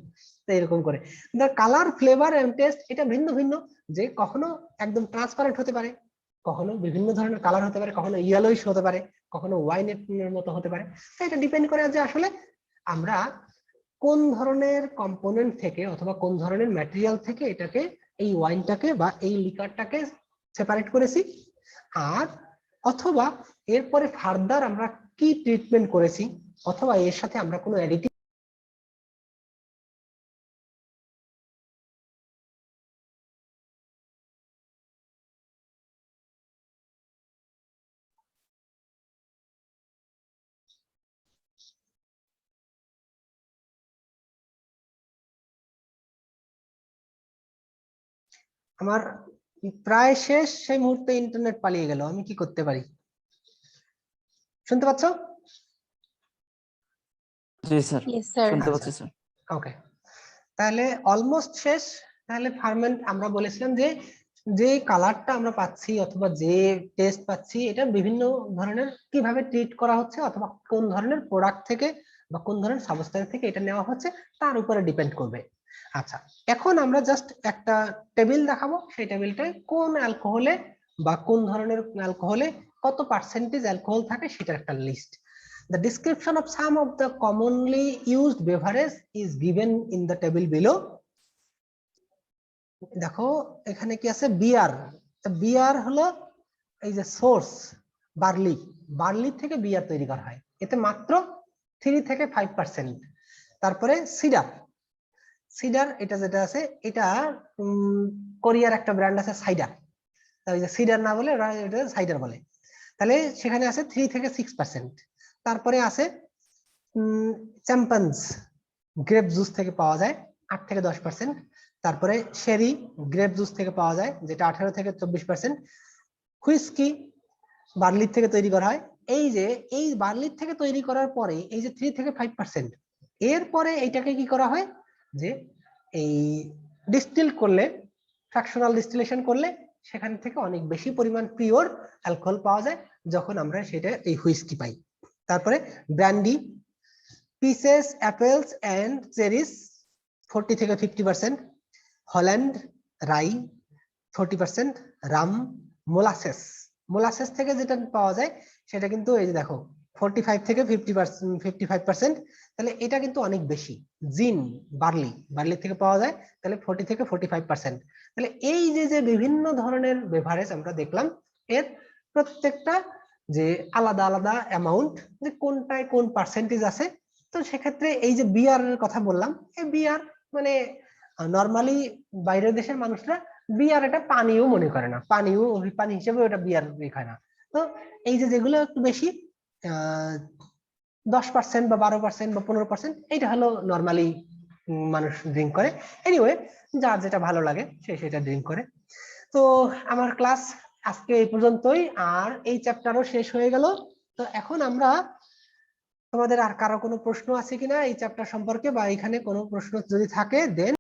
Speaker 1: তো এরকম করে the colour, flavour and taste এটা ভিন্ন ভিন্ন, যে কখনো একদম ট্রান্সপারেন্ট হতে পারে, কখনো বিভিন্ন ধরনের কালার হতে পারে, কখনো ইয়েলোইশ হতে পারে, কখনো ওয়াইনের মতো হতে পারে। তো এটা ডিপেন্ড করে যে আসলে আমরা কোন ধরনের কম্পোনেন্ট থেকে অথবা কোন ধরনের ম্যাটেরিয়াল থেকে এটাকে, এই ওয়াইনটাকে বা এই লিকারটাকে সেপারেট করেছি, আর অথবা এরপরে ফার্দার আমরা কি ট্রিটমেন্ট করেছি, অথবা এর সাথে আমরা কোনো অ্যাডিটিভ আমার প্রায় শেষ, সেই মুহূর্তে ইন্টারনেট পালিয়ে গেল, আমি কি করতে পারি? শুনতে পাচ্ছ?
Speaker 3: জি স্যার,
Speaker 2: Yes, sir.
Speaker 3: শুনতে পাচ্ছি স্যার।
Speaker 1: ওকে, তাহলে অলমোস্ট শেষ। তাহলে ফার্মেন্ট আমরা বলেছিলাম যে যে কালারটা আমরা পাচ্ছি অথবা যে টেস্ট পাচ্ছি, এটা বিভিন্ন ধরনের কিভাবে ট্রিট করা হচ্ছে অথবা কোন ধরনের প্রোডাক্ট থেকে বা কোন ধরনের সাবস্টেন্স থেকে এটা নেওয়া হচ্ছে তার উপরে ডিপেন্ড করবে। আচ্ছা, এখন আমরা জাস্ট একটা টেবিল দেখাবো, সেই টেবিলটায় কোন অ্যালকোহলে বা কোন ধরনের অ্যালকোহলে কত পার্সেন্টেজ অ্যালকোহল থাকে সেটার একটা list. The description of some of the commonly used beverage is given in the table below. দেখো এখানে কি আছে, বিয়ার। বিয়ার হলো এই যে সোর্স, বার্লি, বার্লি থেকে বিয়ার তৈরি করা হয়, এতে মাত্র 3 থেকে 5%। তারপরে সিডার, সিডার এটা যেটা আছে এটা কোরিয়ার একটা ব্র্যান্ড আছে সাইডার, তাই যে সিডার না বলে ওরা এটা সাইডার বলে, তাহলে সেখানে আছে 3 থেকে 6%। তারপরে আছে চ্যাম্পন্স, গ্রেপ জুস থেকে পাওয়া যায় 8 থেকে 10%। তারপরে শেরি, গ্রেপ জুস থেকে পাওয়া যায় যেটা 18 থেকে 24%। হুইস্কি বার্লির থেকে তৈরি করা হয়। এই যে এই বার্লির থেকে তৈরি করার পরে এই যে 3 থেকে 5%, এরপরে এইটাকে কি করা হয় যে এই ডিস্টিল করলে, ফ্র্যাকশনাল ডিস্টিলেশন করলে সেখান থেকে অনেক বেশি পরিমাণ পিওর অ্যালকোহল পাওয়া যায় যখন আমরা সেটা এই হুইস্কি পাই। তারপরে brandy, peaches, apples and cherries 40 থেকে 50%, Holland rye 40%, rum, molasses, molasses থেকে যেটা পাওয়া যায় সেটা কিন্তু এই যে দেখো 45 থেকে 55%, তাহলে এটা কিন্তু অনেক বেশি। জিন, বার্লি, বার্লি থেকে পাওয়া যায় তাহলে 40 থেকে 45%। তাহলে এই যে যে বিভিন্ন ধরনের বেভারেজ আমরা দেখলাম, এর প্রত্যেকটা যে আলাদা আলাদা অ্যামাউন্ট, যে কোনটায় কোন পার্সেন্টেজ আছে। তো সেক্ষেত্রে এই যে বিয়ারের কথা বললাম, এই বিয়ার মানে নর্মালি বাইরের দেশের মানুষরা বিয়ার এটা পানিও মনে করে না, পানিও পানি হিসেবে ওটা বিয়ার খায় না। তো এই যে যেগুলো একটু বেশি 10% বা 12% বা 15%, এইটা হলো নর্মালি মানুষ ড্রিঙ্ক করে। এনিওয়ে, যার যেটা ভালো লাগে সে সেটা ড্রিঙ্ক করে। তো আমার ক্লাস আজকে এই পর্যন্তই, আর এই চ্যাপ্টারও শেষ হয়ে গেল। তো এখন আমরা, তোমাদের আর কারো কোনো প্রশ্ন আছে কিনা এই চ্যাপ্টার সম্পর্কে, বা এখানে কোনো প্রশ্ন যদি থাকে দেন